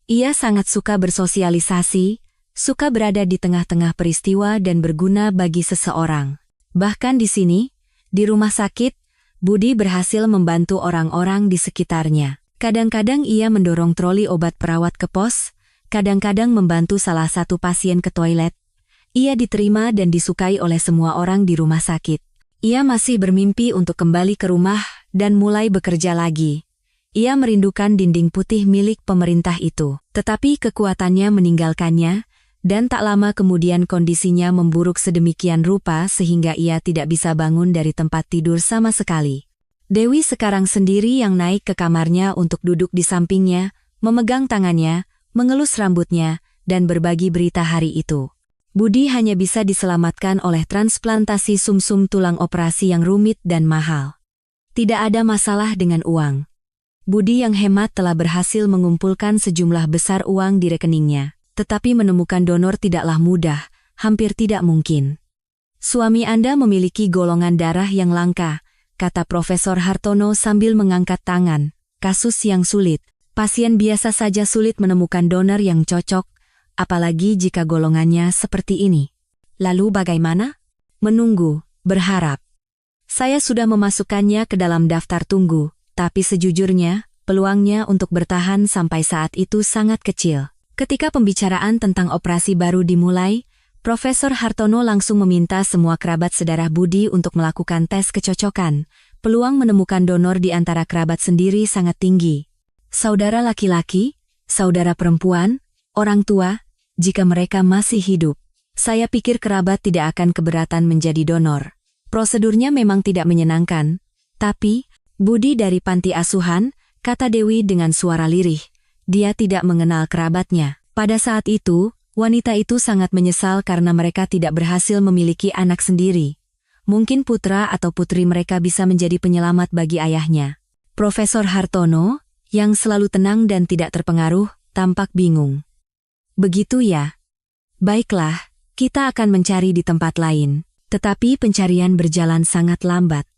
Ia sangat suka bersosialisasi, suka berada di tengah-tengah peristiwa dan berguna bagi seseorang. Bahkan di sini, di rumah sakit, Budi berhasil membantu orang-orang di sekitarnya. Kadang-kadang ia mendorong troli obat perawat ke pos, kadang-kadang membantu salah satu pasien ke toilet. Ia diterima dan disukai oleh semua orang di rumah sakit. Ia masih bermimpi untuk kembali ke rumah dan mulai bekerja lagi. Ia merindukan dinding putih milik pemerintah itu, tetapi kekuatannya meninggalkannya, dan tak lama kemudian kondisinya memburuk sedemikian rupa sehingga ia tidak bisa bangun dari tempat tidur sama sekali. Dewi sekarang sendiri yang naik ke kamarnya untuk duduk di sampingnya, memegang tangannya, mengelus rambutnya, dan berbagi berita hari itu. Budi hanya bisa diselamatkan oleh transplantasi sumsum tulang operasi yang rumit dan mahal. Tidak ada masalah dengan uang. Budi yang hemat telah berhasil mengumpulkan sejumlah besar uang di rekeningnya, tetapi menemukan donor tidaklah mudah, hampir tidak mungkin. Suami Anda memiliki golongan darah yang langka, kata Profesor Hartono sambil mengangkat tangan. Kasus yang sulit. Pasien biasa saja sulit menemukan donor yang cocok, apalagi jika golongannya seperti ini. Lalu bagaimana? Menunggu, berharap. Saya sudah memasukkannya ke dalam daftar tunggu, tapi sejujurnya, peluangnya untuk bertahan sampai saat itu sangat kecil. Ketika pembicaraan tentang operasi baru dimulai, Profesor Hartono langsung meminta semua kerabat sedarah Budi untuk melakukan tes kecocokan. Peluang menemukan donor di antara kerabat sendiri sangat tinggi. Saudara laki-laki, saudara perempuan, orang tua, jika mereka masih hidup. Saya pikir kerabat tidak akan keberatan menjadi donor. Prosedurnya memang tidak menyenangkan, tapi, Budi dari panti asuhan, kata Dewi dengan suara lirih. Dia tidak mengenal kerabatnya. Pada saat itu, wanita itu sangat menyesal karena mereka tidak berhasil memiliki anak sendiri. Mungkin putra atau putri mereka bisa menjadi penyelamat bagi ayahnya. Profesor Hartono, yang selalu tenang dan tidak terpengaruh, tampak bingung. Begitu ya? Baiklah, kita akan mencari di tempat lain. Tetapi pencarian berjalan sangat lambat.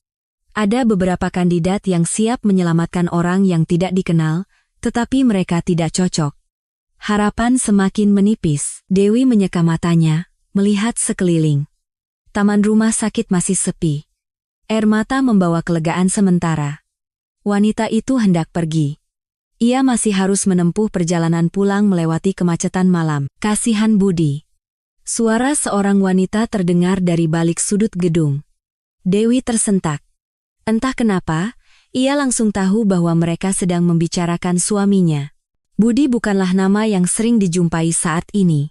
Ada beberapa kandidat yang siap menyelamatkan orang yang tidak dikenal, tetapi mereka tidak cocok. Harapan semakin menipis. Dewi menyeka matanya, melihat sekeliling. Taman rumah sakit masih sepi. Air mata membawa kelegaan sementara. Wanita itu hendak pergi. Ia masih harus menempuh perjalanan pulang melewati kemacetan malam. Kasihan Budi. Suara seorang wanita terdengar dari balik sudut gedung. Dewi tersentak. Entah kenapa, ia langsung tahu bahwa mereka sedang membicarakan suaminya. Budi bukanlah nama yang sering dijumpai saat ini.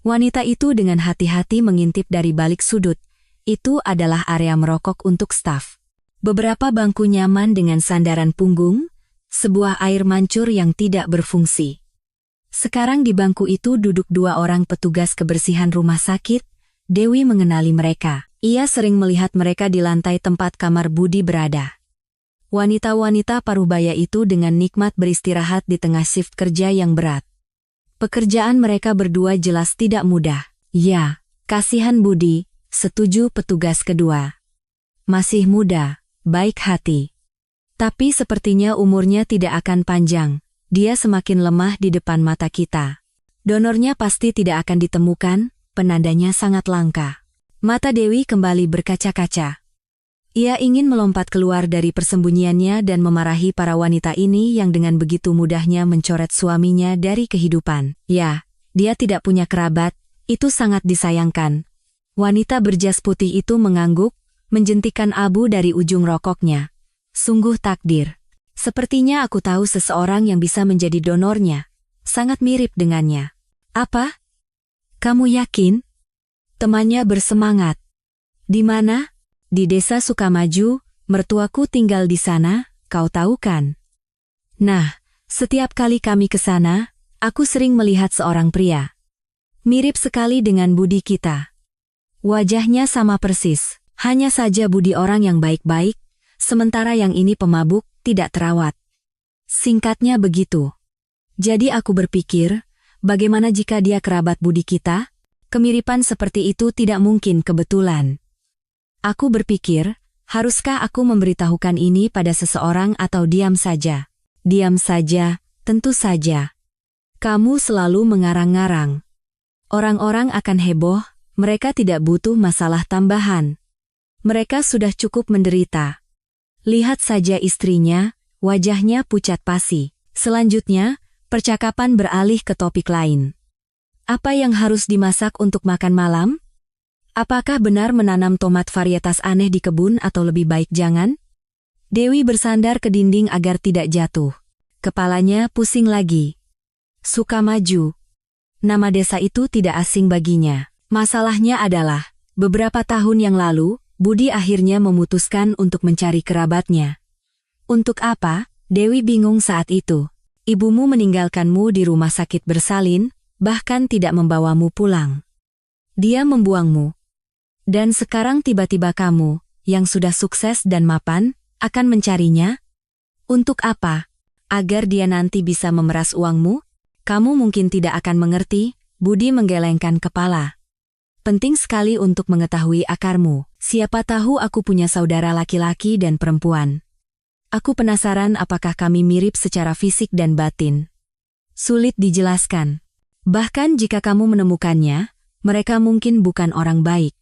Wanita itu dengan hati-hati mengintip dari balik sudut. Itu adalah area merokok untuk staf. Beberapa bangku nyaman dengan sandaran punggung, sebuah air mancur yang tidak berfungsi. Sekarang di bangku itu duduk dua orang petugas kebersihan rumah sakit. Dewi mengenali mereka. Ia sering melihat mereka di lantai tempat kamar Budi berada. Wanita-wanita parubaya itu dengan nikmat beristirahat di tengah shift kerja yang berat. Pekerjaan mereka berdua jelas tidak mudah. Ya, kasihan Budi, setuju petugas kedua. Masih muda, baik hati. Tapi sepertinya umurnya tidak akan panjang. Dia semakin lemah di depan mata kita. Donornya pasti tidak akan ditemukan, penandanya sangat langka. Mata Dewi kembali berkaca-kaca. Ia ingin melompat keluar dari persembunyiannya dan memarahi para wanita ini yang dengan begitu mudahnya mencoret suaminya dari kehidupan. Ya, dia tidak punya kerabat, itu sangat disayangkan. Wanita berjas putih itu mengangguk, menjentikan abu dari ujung rokoknya. Sungguh takdir. Sepertinya aku tahu seseorang yang bisa menjadi donornya. Sangat mirip dengannya. Apa? Kamu yakin? Temannya bersemangat. Di mana? Di desa Sukamaju, mertuaku tinggal di sana, kau tahu kan? Nah, setiap kali kami ke sana, aku sering melihat seorang pria. Mirip sekali dengan Budi kita. Wajahnya sama persis, hanya saja Budi orang yang baik-baik, sementara yang ini pemabuk, tidak terawat. Singkatnya begitu. Jadi aku berpikir, bagaimana jika dia kerabat Budi kita? Kemiripan seperti itu tidak mungkin kebetulan. Aku berpikir, haruskah aku memberitahukan ini pada seseorang atau diam saja? Diam saja, tentu saja. Kamu selalu mengarang-ngarang. Orang-orang akan heboh, mereka tidak butuh masalah tambahan. Mereka sudah cukup menderita. Lihat saja istrinya, wajahnya pucat pasi. Selanjutnya, percakapan beralih ke topik lain. Apa yang harus dimasak untuk makan malam? Apakah benar menanam tomat varietas aneh di kebun atau lebih baik jangan? Dewi bersandar ke dinding agar tidak jatuh. Kepalanya pusing lagi. Sukamaju. Nama desa itu tidak asing baginya. Masalahnya adalah, beberapa tahun yang lalu, Budi akhirnya memutuskan untuk mencari kerabatnya. Untuk apa? Dewi bingung saat itu. Ibumu meninggalkanmu di rumah sakit bersalin, bahkan tidak membawamu pulang. Dia membuangmu. Dan sekarang tiba-tiba kamu, yang sudah sukses dan mapan, akan mencarinya? Untuk apa? Agar dia nanti bisa memeras uangmu? Kamu mungkin tidak akan mengerti, Budi menggelengkan kepala. Penting sekali untuk mengetahui akarmu. Siapa tahu aku punya saudara laki-laki dan perempuan. Aku penasaran apakah kami mirip secara fisik dan batin. Sulit dijelaskan. Bahkan jika kamu menemukannya, mereka mungkin bukan orang baik.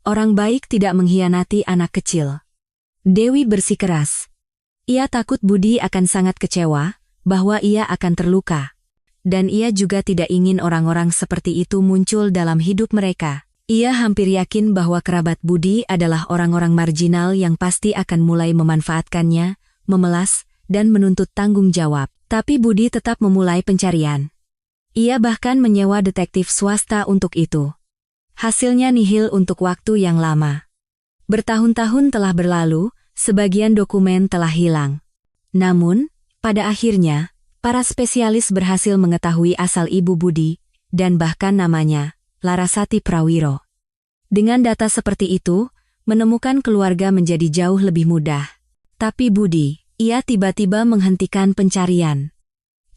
Orang baik tidak mengkhianati anak kecil. Dewi bersikeras. Ia takut Budi akan sangat kecewa, bahwa ia akan terluka. Dan ia juga tidak ingin orang-orang seperti itu muncul dalam hidup mereka. Ia hampir yakin bahwa kerabat Budi adalah orang-orang marginal yang pasti akan mulai memanfaatkannya, memelas, dan menuntut tanggung jawab. Tapi Budi tetap memulai pencarian. Ia bahkan menyewa detektif swasta untuk itu. Hasilnya nihil untuk waktu yang lama. Bertahun-tahun telah berlalu, sebagian dokumen telah hilang. Namun, pada akhirnya, para spesialis berhasil mengetahui asal ibu Budi, dan bahkan namanya, Larasati Prawiro. Dengan data seperti itu, menemukan keluarga menjadi jauh lebih mudah. Tapi Budi, ia tiba-tiba menghentikan pencarian.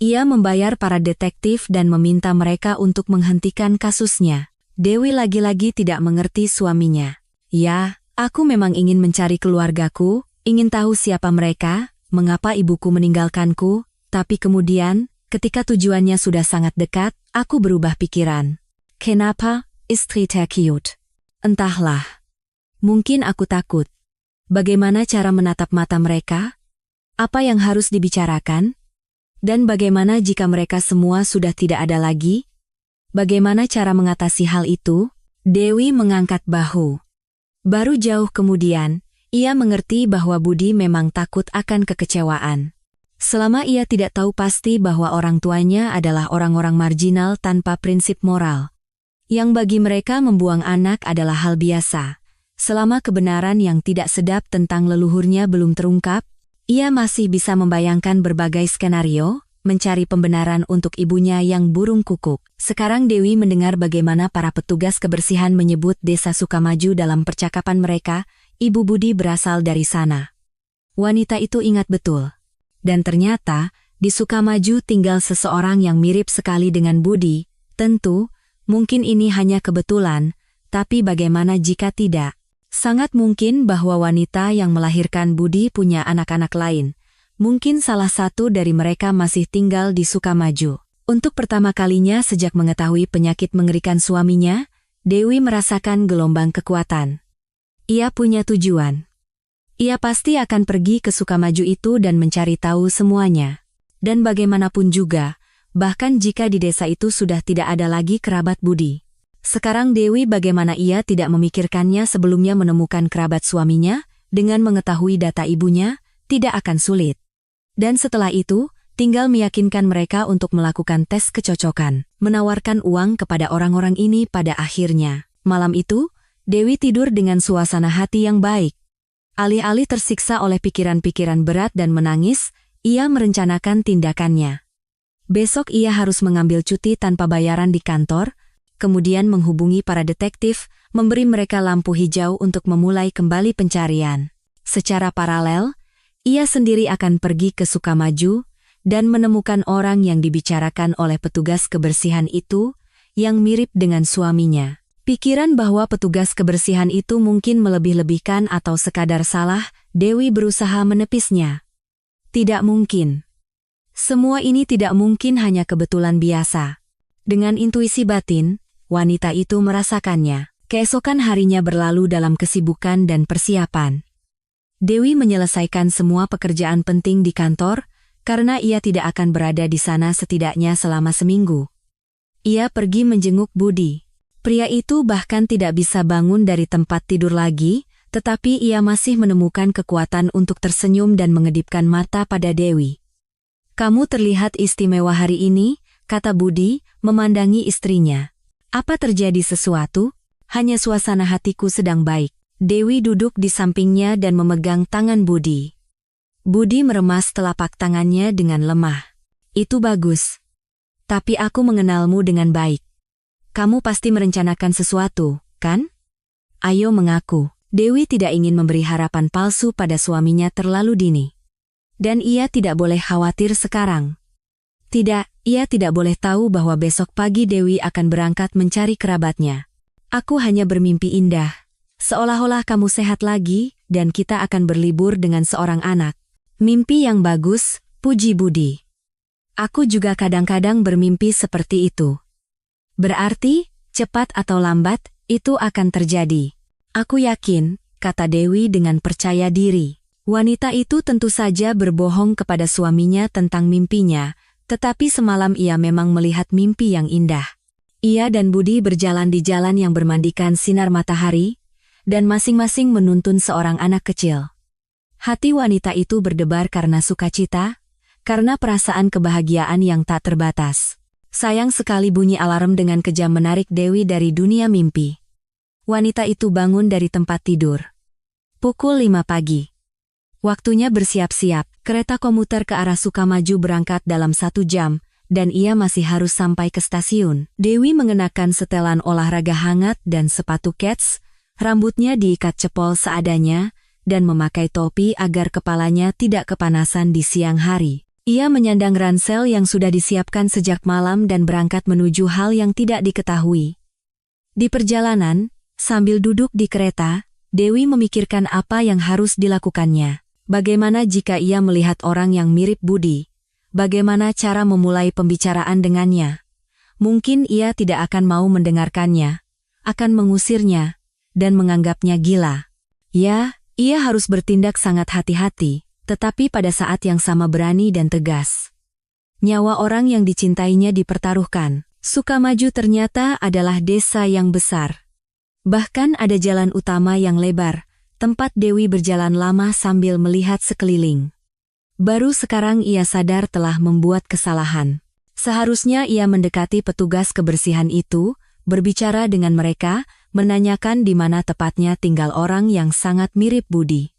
Ia membayar para detektif dan meminta mereka untuk menghentikan kasusnya. Dewi lagi-lagi tidak mengerti suaminya. Ya, aku memang ingin mencari keluargaku, ingin tahu siapa mereka, mengapa ibuku meninggalkanku, tapi kemudian, ketika tujuannya sudah sangat dekat, aku berubah pikiran. Kenapa? Istri terkiut. Entahlah. Mungkin aku takut. Bagaimana cara menatap mata mereka? Apa yang harus dibicarakan? Dan bagaimana jika mereka semua sudah tidak ada lagi? Bagaimana cara mengatasi hal itu? Dewi mengangkat bahu. Baru jauh kemudian, ia mengerti bahwa Budi memang takut akan kekecewaan. Selama ia tidak tahu pasti bahwa orang tuanya adalah orang-orang marginal tanpa prinsip moral. Yang bagi mereka membuang anak adalah hal biasa. Selama kebenaran yang tidak sedap tentang leluhurnya belum terungkap, ia masih bisa membayangkan berbagai skenario, mencari pembenaran untuk ibunya yang burung kukuk. Sekarang Dewi mendengar bagaimana para petugas kebersihan menyebut desa Sukamaju dalam percakapan mereka, ibu Budi berasal dari sana. Wanita itu ingat betul. Dan ternyata, di Sukamaju tinggal seseorang yang mirip sekali dengan Budi. Tentu, mungkin ini hanya kebetulan, tapi bagaimana jika tidak? Sangat mungkin bahwa wanita yang melahirkan Budi punya anak-anak lain. Mungkin salah satu dari mereka masih tinggal di Sukamaju. Untuk pertama kalinya sejak mengetahui penyakit mengerikan suaminya, Dewi merasakan gelombang kekuatan. Ia punya tujuan. Ia pasti akan pergi ke Sukamaju itu dan mencari tahu semuanya. Dan bagaimanapun juga, bahkan jika di desa itu sudah tidak ada lagi kerabat Budi. Sekarang Dewi bagaimana ia tidak memikirkannya sebelumnya menemukan kerabat suaminya, dengan mengetahui data ibunya, tidak akan sulit. Dan setelah itu, tinggal meyakinkan mereka untuk melakukan tes kecocokan, menawarkan uang kepada orang-orang ini pada akhirnya. Malam itu, Dewi tidur dengan suasana hati yang baik. Alih-alih tersiksa oleh pikiran-pikiran berat dan menangis, ia merencanakan tindakannya. Besok ia harus mengambil cuti tanpa bayaran di kantor, kemudian menghubungi para detektif, memberi mereka lampu hijau untuk memulai kembali pencarian. Secara paralel, ia sendiri akan pergi ke Sukamaju dan menemukan orang yang dibicarakan oleh petugas kebersihan itu, yang mirip dengan suaminya. Pikiran bahwa petugas kebersihan itu mungkin melebih-lebihkan atau sekadar salah, Dewi berusaha menepisnya. Tidak mungkin. Semua ini tidak mungkin hanya kebetulan biasa. Dengan intuisi batin, wanita itu merasakannya. Keesokan harinya berlalu dalam kesibukan dan persiapan. Dewi menyelesaikan semua pekerjaan penting di kantor, karena ia tidak akan berada di sana setidaknya selama seminggu. Ia pergi menjenguk Budi. Pria itu bahkan tidak bisa bangun dari tempat tidur lagi, tetapi ia masih menemukan kekuatan untuk tersenyum dan mengedipkan mata pada Dewi. "Kamu terlihat istimewa hari ini," kata Budi, memandangi istrinya. "Apa terjadi sesuatu?" "Hanya suasana hatiku sedang baik." Dewi duduk di sampingnya dan memegang tangan Budi. Budi meremas telapak tangannya dengan lemah. "Itu bagus. Tapi aku mengenalmu dengan baik. Kamu pasti merencanakan sesuatu, kan? Ayo mengaku." Dewi tidak ingin memberi harapan palsu pada suaminya terlalu dini. Dan ia tidak boleh khawatir sekarang. Tidak, ia tidak boleh tahu bahwa besok pagi Dewi akan berangkat mencari kerabatnya. "Aku hanya bermimpi indah. Seolah-olah kamu sehat lagi, dan kita akan berlibur dengan seorang anak." "Mimpi yang bagus," puji Budi. "Aku juga kadang-kadang bermimpi seperti itu." "Berarti, cepat atau lambat, itu akan terjadi." "Aku yakin," kata Dewi dengan percaya diri. Wanita itu tentu saja berbohong kepada suaminya tentang mimpinya, tetapi semalam ia memang melihat mimpi yang indah. Ia dan Budi berjalan di jalan yang bermandikan sinar matahari, dan masing-masing menuntun seorang anak kecil. Hati wanita itu berdebar karena sukacita, karena perasaan kebahagiaan yang tak terbatas. Sayang sekali bunyi alarm dengan kejam menarik Dewi dari dunia mimpi. Wanita itu bangun dari tempat tidur. Pukul 5 pagi. Waktunya bersiap-siap, kereta komuter ke arah Sukamaju berangkat dalam 1 jam, dan ia masih harus sampai ke stasiun. Dewi mengenakan setelan olahraga hangat dan sepatu kets, rambutnya diikat cepol seadanya, dan memakai topi agar kepalanya tidak kepanasan di siang hari. Ia menyandang ransel yang sudah disiapkan sejak malam dan berangkat menuju hal yang tidak diketahui. Di perjalanan, sambil duduk di kereta, Dewi memikirkan apa yang harus dilakukannya. Bagaimana jika ia melihat orang yang mirip Budi? Bagaimana cara memulai pembicaraan dengannya? Mungkin ia tidak akan mau mendengarkannya, akan mengusirnya, dan menganggapnya gila. Ya, ia harus bertindak sangat hati-hati, tetapi pada saat yang sama berani dan tegas. Nyawa orang yang dicintainya dipertaruhkan. Sukamaju ternyata adalah desa yang besar. Bahkan ada jalan utama yang lebar, tempat Dewi berjalan lama sambil melihat sekeliling. Baru sekarang ia sadar telah membuat kesalahan. Seharusnya ia mendekati petugas kebersihan itu, berbicara dengan mereka, menanyakan di mana tepatnya tinggal orang yang sangat mirip Budi.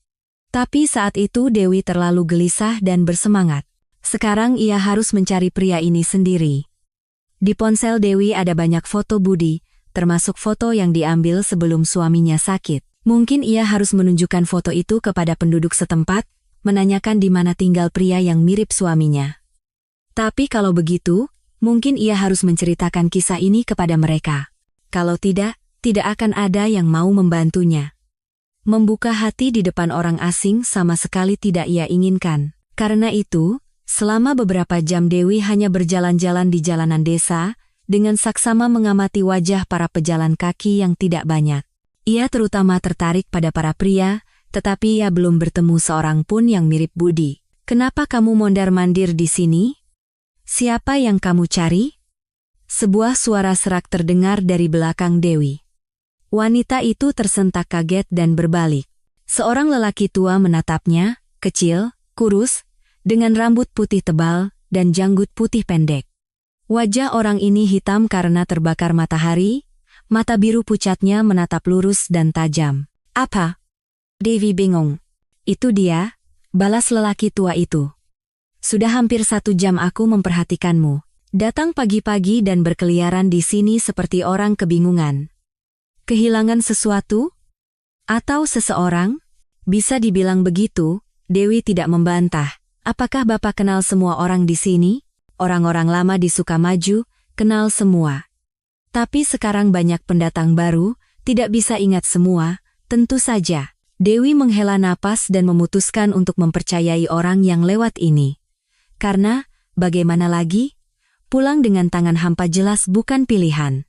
Tapi saat itu Dewi terlalu gelisah dan bersemangat. Sekarang ia harus mencari pria ini sendiri. Di ponsel Dewi ada banyak foto Budi, termasuk foto yang diambil sebelum suaminya sakit. Mungkin ia harus menunjukkan foto itu kepada penduduk setempat, menanyakan di mana tinggal pria yang mirip suaminya. Tapi kalau begitu, mungkin ia harus menceritakan kisah ini kepada mereka. Kalau tidak akan ada yang mau membantunya. Membuka hati di depan orang asing sama sekali tidak ia inginkan. Karena itu, selama beberapa jam Dewi hanya berjalan-jalan di jalanan desa, dengan saksama mengamati wajah para pejalan kaki yang tidak banyak. Ia terutama tertarik pada para pria, tetapi ia belum bertemu seorang pun yang mirip Budi. "Kenapa kamu mondar-mandir di sini? Siapa yang kamu cari?" Sebuah suara serak terdengar dari belakang Dewi. Wanita itu tersentak kaget dan berbalik. Seorang lelaki tua menatapnya, kecil, kurus, dengan rambut putih tebal dan janggut putih pendek. Wajah orang ini hitam karena terbakar matahari, mata biru pucatnya menatap lurus dan tajam. "Apa?" Dewi bingung. "Itu dia," balas lelaki tua itu. "Sudah hampir 1 jam aku memperhatikanmu. Datang pagi-pagi dan berkeliaran di sini seperti orang kebingungan. Kehilangan sesuatu? Atau seseorang?" Bisa dibilang begitu, Dewi tidak membantah. "Apakah Bapak kenal semua orang di sini? Orang-orang lama di Sukamaju, kenal semua. Tapi sekarang banyak pendatang baru, tidak bisa ingat semua, tentu saja." Dewi menghela napas dan memutuskan untuk mempercayai orang yang lewat ini. Karena, bagaimana lagi? Pulang dengan tangan hampa jelas bukan pilihan.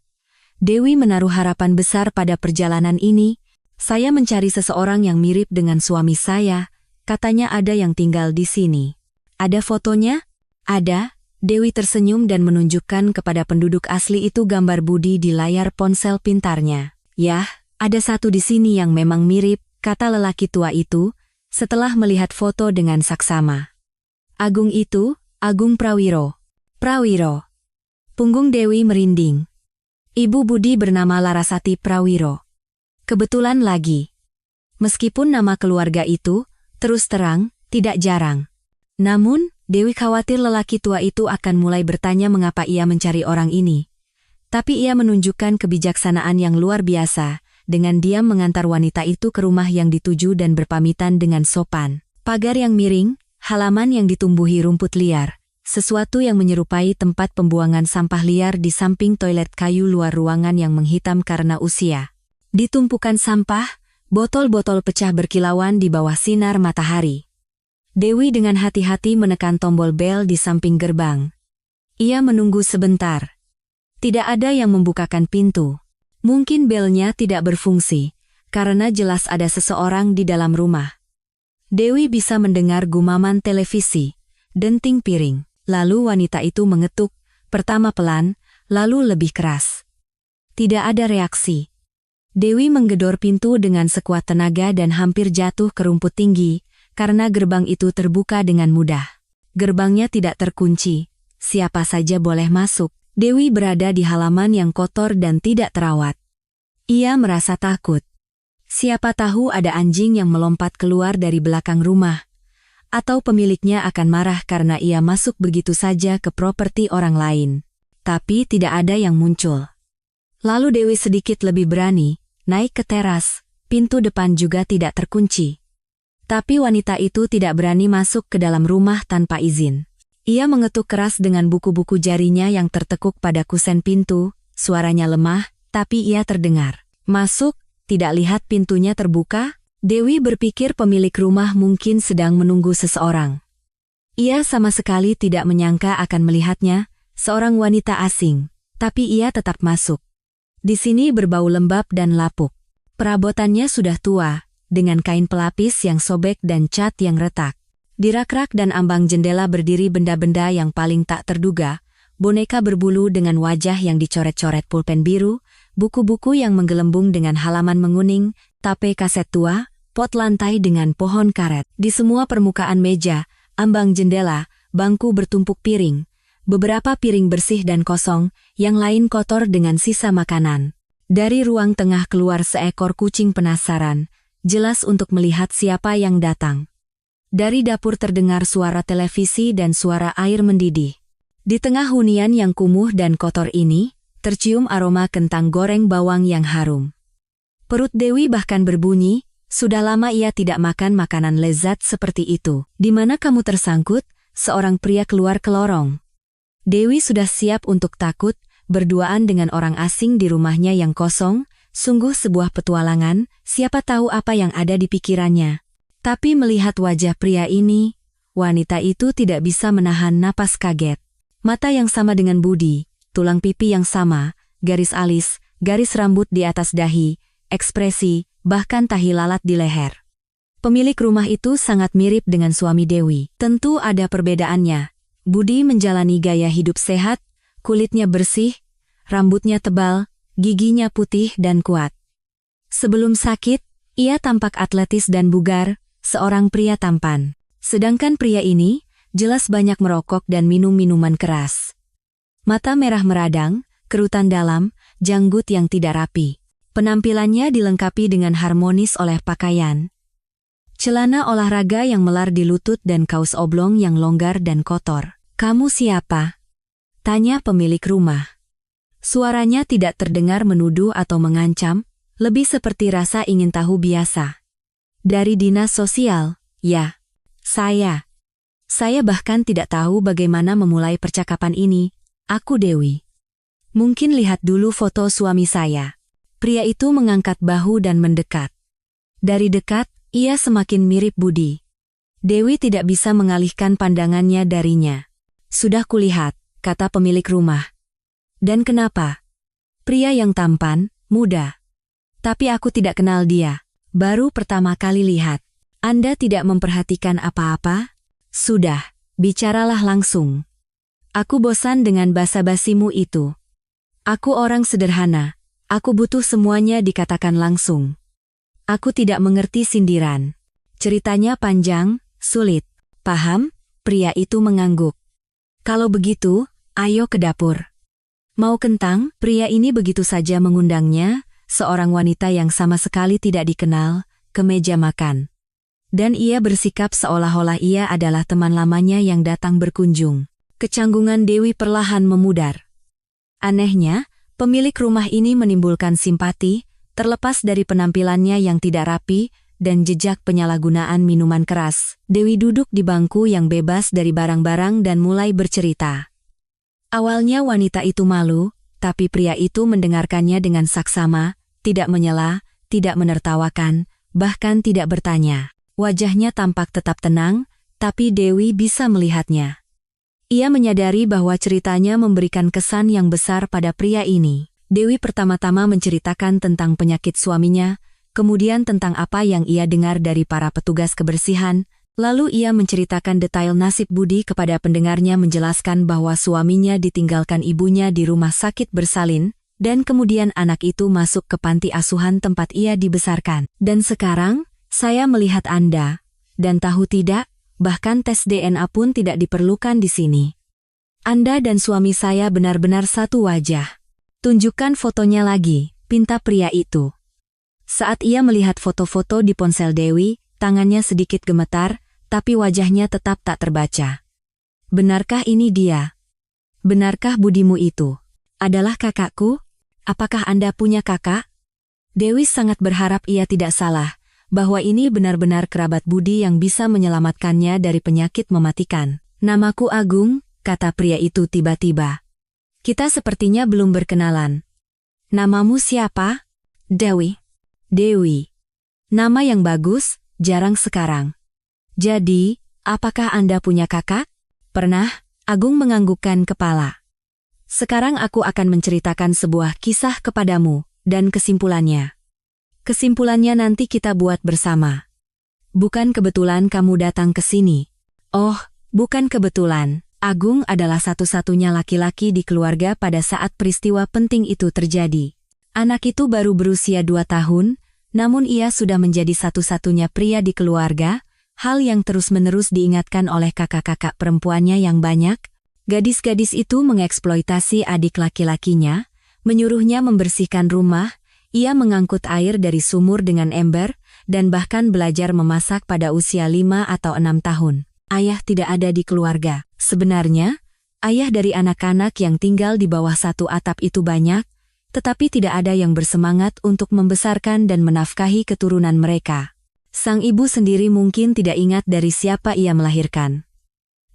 Dewi menaruh harapan besar pada perjalanan ini. "Saya mencari seseorang yang mirip dengan suami saya, katanya ada yang tinggal di sini." "Ada fotonya?" "Ada." Dewi tersenyum dan menunjukkan kepada penduduk asli itu gambar Budi di layar ponsel pintarnya. "Yah, ada satu di sini yang memang mirip," kata lelaki tua itu, setelah melihat foto dengan saksama. Agung itu, Agung Prawiro. Prawiro. Punggung Dewi merinding. Ibu Budi bernama Larasati Prawiro. Kebetulan lagi. Meskipun nama keluarga itu, terus terang, tidak jarang. Namun, Dewi khawatir lelaki tua itu akan mulai bertanya mengapa ia mencari orang ini. Tapi ia menunjukkan kebijaksanaan yang luar biasa, dengan diam mengantar wanita itu ke rumah yang dituju dan berpamitan dengan sopan. Pagar yang miring, halaman yang ditumbuhi rumput liar, sesuatu yang menyerupai tempat pembuangan sampah liar di samping toilet kayu luar ruangan yang menghitam karena usia. Di tumpukan sampah, botol-botol pecah berkilauan di bawah sinar matahari. Dewi dengan hati-hati menekan tombol bel di samping gerbang. Ia menunggu sebentar. Tidak ada yang membukakan pintu. Mungkin belnya tidak berfungsi, karena jelas ada seseorang di dalam rumah. Dewi bisa mendengar gumaman televisi, denting piring. Lalu wanita itu mengetuk, pertama pelan, lalu lebih keras. Tidak ada reaksi. Dewi menggedor pintu dengan sekuat tenaga dan hampir jatuh ke rumput tinggi, karena gerbang itu terbuka dengan mudah. Gerbangnya tidak terkunci, siapa saja boleh masuk. Dewi berada di halaman yang kotor dan tidak terawat. Ia merasa takut. Siapa tahu ada anjing yang melompat keluar dari belakang rumah. Atau pemiliknya akan marah karena ia masuk begitu saja ke properti orang lain. Tapi tidak ada yang muncul. Lalu Dewi sedikit lebih berani, naik ke teras, pintu depan juga tidak terkunci. Tapi wanita itu tidak berani masuk ke dalam rumah tanpa izin. Ia mengetuk keras dengan buku-buku jarinya yang tertekuk pada kusen pintu, suaranya lemah, tapi ia terdengar. Masuk, tidak lihat pintunya terbuka? Dewi berpikir pemilik rumah mungkin sedang menunggu seseorang. Ia sama sekali tidak menyangka akan melihatnya, seorang wanita asing, tapi ia tetap masuk. Di sini berbau lembab dan lapuk. Perabotannya sudah tua, dengan kain pelapis yang sobek dan cat yang retak. Di rak-rak dan ambang jendela berdiri benda-benda yang paling tak terduga, boneka berbulu dengan wajah yang dicoret-coret pulpen biru, buku-buku yang menggelembung dengan halaman menguning, tape kaset tua, pot lantai dengan pohon karet. Di semua permukaan meja, ambang jendela, bangku bertumpuk piring. Beberapa piring bersih dan kosong, yang lain kotor dengan sisa makanan. Dari ruang tengah keluar seekor kucing penasaran, jelas untuk melihat siapa yang datang. Dari dapur terdengar suara televisi dan suara air mendidih. Di tengah hunian yang kumuh dan kotor ini, tercium aroma kentang goreng bawang yang harum. Perut Dewi bahkan berbunyi, sudah lama ia tidak makan makanan lezat seperti itu. Di mana kamu tersangkut? Seorang pria keluar ke lorong. Dewi sudah siap untuk takut, berduaan dengan orang asing di rumahnya yang kosong, sungguh sebuah petualangan, siapa tahu apa yang ada di pikirannya. Tapi melihat wajah pria ini, wanita itu tidak bisa menahan napas kaget. Mata yang sama dengan Budi, tulang pipi yang sama, garis alis, garis rambut di atas dahi, ekspresi, bahkan tahi lalat di leher. Pemilik rumah itu sangat mirip dengan suami Dewi. Tentu ada perbedaannya. Budi menjalani gaya hidup sehat, kulitnya bersih, rambutnya tebal, giginya putih dan kuat. Sebelum sakit, ia tampak atletis dan bugar, seorang pria tampan. Sedangkan pria ini, jelas banyak merokok dan minum minuman keras. Mata merah meradang, kerutan dalam, janggut yang tidak rapi. Penampilannya dilengkapi dengan harmonis oleh pakaian. Celana olahraga yang melar di lutut dan kaos oblong yang longgar dan kotor. "Kamu siapa?" tanya pemilik rumah. Suaranya tidak terdengar menuduh atau mengancam, lebih seperti rasa ingin tahu biasa. "Dari dinas sosial, ya. Saya bahkan tidak tahu bagaimana memulai percakapan ini. Aku Dewi. Mungkin lihat dulu foto suami saya." Pria itu mengangkat bahu dan mendekat. Dari dekat, ia semakin mirip Budi. Dewi tidak bisa mengalihkan pandangannya darinya. "Sudah kulihat," kata pemilik rumah. "Dan kenapa?" "Pria yang tampan, muda. Tapi aku tidak kenal dia. Baru pertama kali lihat." "Anda tidak memperhatikan apa-apa?" "Sudah, bicaralah langsung. Aku bosan dengan basa-basimu itu. Aku orang sederhana, aku butuh semuanya dikatakan langsung." Aku tidak mengerti sindiran. Ceritanya panjang, sulit. Paham? Pria itu mengangguk. Kalau begitu, ayo ke dapur. Mau kentang? Pria ini begitu saja mengundangnya, seorang wanita yang sama sekali tidak dikenal, ke meja makan. Dan ia bersikap seolah-olah ia adalah teman lamanya yang datang berkunjung. Kecanggungan Dewi perlahan memudar. Anehnya, pemilik rumah ini menimbulkan simpati, terlepas dari penampilannya yang tidak rapi dan jejak penyalahgunaan minuman keras. Dewi duduk di bangku yang bebas dari barang-barang dan mulai bercerita. Awalnya wanita itu malu, tapi pria itu mendengarkannya dengan saksama, tidak menyela, tidak menertawakan, bahkan tidak bertanya. Wajahnya tampak tetap tenang, tapi Dewi bisa melihatnya. Ia menyadari bahwa ceritanya memberikan kesan yang besar pada pria ini. Dewi pertama-tama menceritakan tentang penyakit suaminya, kemudian tentang apa yang ia dengar dari para petugas kebersihan, lalu ia menceritakan detail nasib Budi kepada pendengarnya, menjelaskan bahwa suaminya ditinggalkan ibunya di rumah sakit bersalin, dan kemudian anak itu masuk ke panti asuhan tempat ia dibesarkan. Dan sekarang, saya melihat Anda, dan tahu tidak, bahkan tes DNA pun tidak diperlukan di sini. Anda dan suami saya benar-benar satu wajah. Tunjukkan fotonya lagi, pinta pria itu. Saat ia melihat foto-foto di ponsel Dewi, tangannya sedikit gemetar, tapi wajahnya tetap tak terbaca. Benarkah ini dia? Benarkah budimu itu? Adalah kakakku? Apakah Anda punya kakak? Dewi sangat berharap ia tidak salah, bahwa ini benar-benar kerabat Budi yang bisa menyelamatkannya dari penyakit mematikan. Namaku Agung, kata pria itu tiba-tiba. Kita sepertinya belum berkenalan. Namamu siapa? Dewi. Dewi. Nama yang bagus, jarang sekarang. Jadi, apakah Anda punya kakak? Pernah, Agung menganggukkan kepala. Sekarang aku akan menceritakan sebuah kisah kepadamu, dan kesimpulannya. Kesimpulannya nanti kita buat bersama. Bukan kebetulan kamu datang ke sini. Oh, bukan kebetulan. Agung adalah satu-satunya laki-laki di keluarga pada saat peristiwa penting itu terjadi. Anak itu baru berusia 2 tahun, namun ia sudah menjadi satu-satunya pria di keluarga, hal yang terus-menerus diingatkan oleh kakak-kakak perempuannya yang banyak. Gadis-gadis itu mengeksploitasi adik laki-lakinya, menyuruhnya membersihkan rumah, ia mengangkut air dari sumur dengan ember, dan bahkan belajar memasak pada usia 5 atau 6 tahun. Ayah tidak ada di keluarga. Sebenarnya, ayah dari anak-anak yang tinggal di bawah satu atap itu banyak, tetapi tidak ada yang bersemangat untuk membesarkan dan menafkahi keturunan mereka. Sang ibu sendiri mungkin tidak ingat dari siapa ia melahirkan.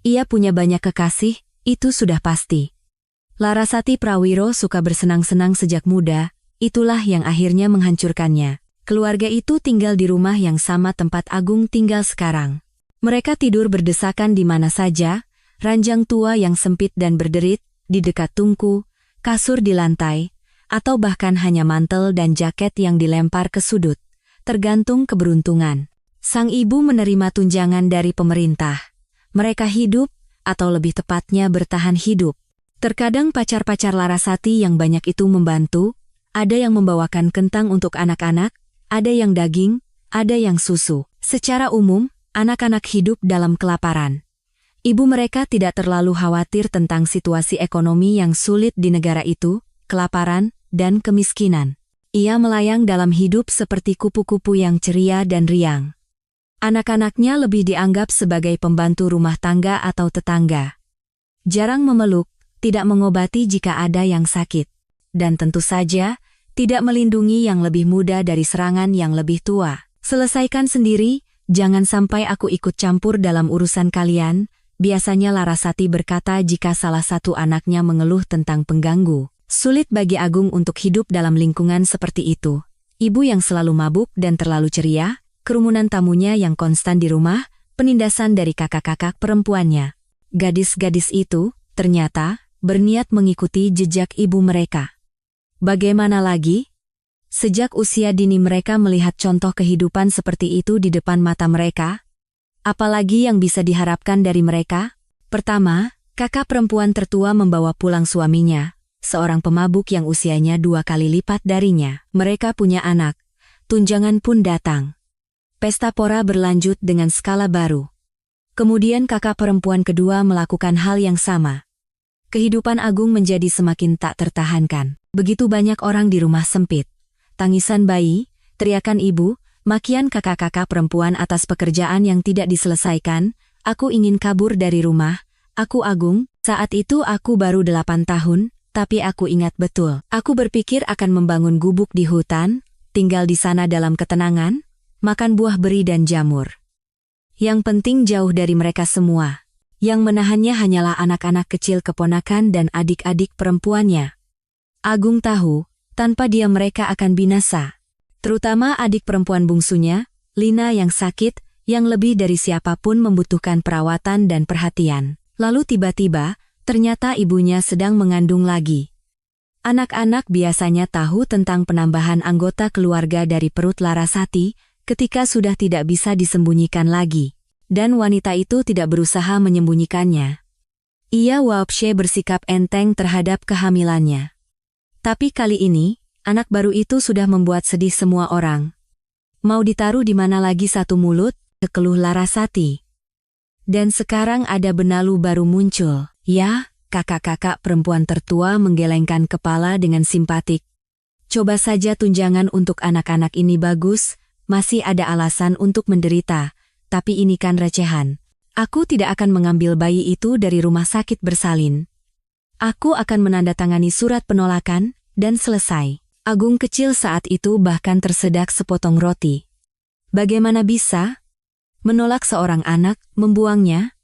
Ia punya banyak kekasih, itu sudah pasti. Larasati Prawiro suka bersenang-senang sejak muda, itulah yang akhirnya menghancurkannya. Keluarga itu tinggal di rumah yang sama tempat Agung tinggal sekarang. Mereka tidur berdesakan di mana saja, ranjang tua yang sempit dan berderit, di dekat tungku, kasur di lantai, atau bahkan hanya mantel dan jaket yang dilempar ke sudut, tergantung keberuntungan. Sang ibu menerima tunjangan dari pemerintah. Mereka hidup, atau lebih tepatnya bertahan hidup. Terkadang pacar-pacar Larasati yang banyak itu membantu, ada yang membawakan kentang untuk anak-anak, ada yang daging, ada yang susu. Secara umum, anak-anak hidup dalam kelaparan. Ibu mereka tidak terlalu khawatir tentang situasi ekonomi yang sulit di negara itu, kelaparan, dan kemiskinan. Ia melayang dalam hidup seperti kupu-kupu yang ceria dan riang. Anak-anaknya lebih dianggap sebagai pembantu rumah tangga atau tetangga. Jarang memeluk, tidak mengobati jika ada yang sakit. Dan tentu saja, tidak melindungi yang lebih muda dari serangan yang lebih tua. Selesaikan sendiri, jangan sampai aku ikut campur dalam urusan kalian, biasanya Larasati berkata jika salah satu anaknya mengeluh tentang pengganggu. Sulit bagi Agung untuk hidup dalam lingkungan seperti itu. Ibu yang selalu mabuk dan terlalu ceria, kerumunan tamunya yang konstan di rumah, penindasan dari kakak-kakak perempuannya. Gadis-gadis itu, ternyata, berniat mengikuti jejak ibu mereka. Bagaimana lagi? Sejak usia dini mereka melihat contoh kehidupan seperti itu di depan mata mereka. Apalagi yang bisa diharapkan dari mereka? Pertama, kakak perempuan tertua membawa pulang suaminya, seorang pemabuk yang usianya 2 kali lipat darinya. Mereka punya anak, tunjangan pun datang. Pesta pora berlanjut dengan skala baru. Kemudian kakak perempuan kedua melakukan hal yang sama. Kehidupan Agung menjadi semakin tak tertahankan. Begitu banyak orang di rumah sempit. Tangisan bayi, teriakan ibu, makian kakak-kakak perempuan atas pekerjaan yang tidak diselesaikan. Aku ingin kabur dari rumah. Aku Agung, saat itu aku baru 8 tahun, tapi aku ingat betul. Aku berpikir akan membangun gubuk di hutan, tinggal di sana dalam ketenangan, makan buah beri dan jamur. Yang penting jauh dari mereka semua. Yang menahannya hanyalah anak-anak kecil keponakan dan adik-adik perempuannya. Agung tahu, tanpa dia mereka akan binasa. Terutama adik perempuan bungsunya, Lina yang sakit, yang lebih dari siapapun membutuhkan perawatan dan perhatian. Lalu tiba-tiba, ternyata ibunya sedang mengandung lagi. Anak-anak biasanya tahu tentang penambahan anggota keluarga dari perut Larasati ketika sudah tidak bisa disembunyikan lagi. Dan wanita itu tidak berusaha menyembunyikannya. Ia waopshe bersikap enteng terhadap kehamilannya. Tapi kali ini, anak baru itu sudah membuat sedih semua orang. Mau ditaruh di mana lagi satu mulut, kekeluh Larasati. Dan sekarang ada benalu baru muncul. Ya, kakak-kakak perempuan tertua menggelengkan kepala dengan simpatik. Coba saja tunjangan untuk anak-anak ini bagus, masih ada alasan untuk menderita. Tapi ini kan recehan. Aku tidak akan mengambil bayi itu dari rumah sakit bersalin. Aku akan menandatangani surat penolakan, dan selesai. Agung kecil saat itu bahkan tersedak sepotong roti. Bagaimana bisa? Menolak seorang anak, membuangnya?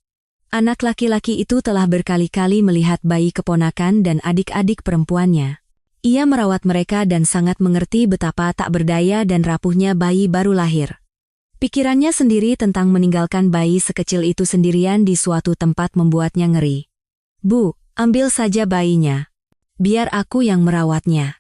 Anak laki-laki itu telah berkali-kali melihat bayi keponakan dan adik-adik perempuannya. Ia merawat mereka dan sangat mengerti betapa tak berdaya dan rapuhnya bayi baru lahir. Pikirannya sendiri tentang meninggalkan bayi sekecil itu sendirian di suatu tempat membuatnya ngeri. Bu, ambil saja bayinya. Biar aku yang merawatnya.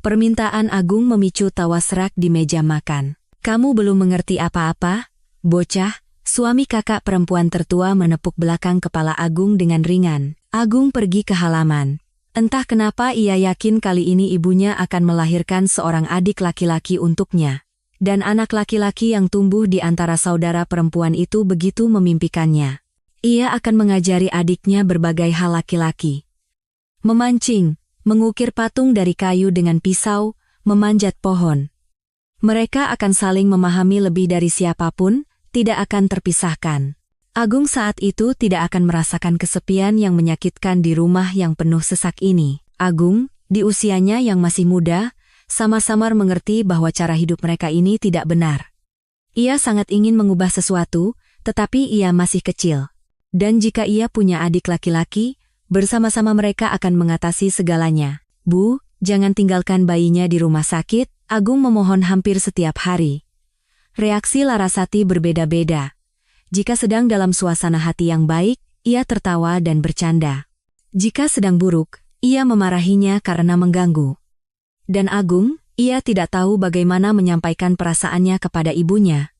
Permintaan Agung memicu tawa serak di meja makan. Kamu belum mengerti apa-apa, bocah. Suami kakak perempuan tertua menepuk belakang kepala Agung dengan ringan. Agung pergi ke halaman. Entah kenapa ia yakin kali ini ibunya akan melahirkan seorang adik laki-laki untuknya. Dan anak laki-laki yang tumbuh di antara saudara perempuan itu begitu memimpikannya. Ia akan mengajari adiknya berbagai hal laki-laki. Memancing, mengukir patung dari kayu dengan pisau, memanjat pohon. Mereka akan saling memahami lebih dari siapapun, tidak akan terpisahkan. Agung saat itu tidak akan merasakan kesepian yang menyakitkan di rumah yang penuh sesak ini. Agung, di usianya yang masih muda, samar-samar mengerti bahwa cara hidup mereka ini tidak benar. Ia sangat ingin mengubah sesuatu, tetapi ia masih kecil. Dan jika ia punya adik laki-laki, bersama-sama mereka akan mengatasi segalanya. Bu, jangan tinggalkan bayinya di rumah sakit, Agung memohon hampir setiap hari. Reaksi Larasati berbeda-beda. Jika sedang dalam suasana hati yang baik, ia tertawa dan bercanda. Jika sedang buruk, ia memarahinya karena mengganggu. Dan Agung, ia tidak tahu bagaimana menyampaikan perasaannya kepada ibunya.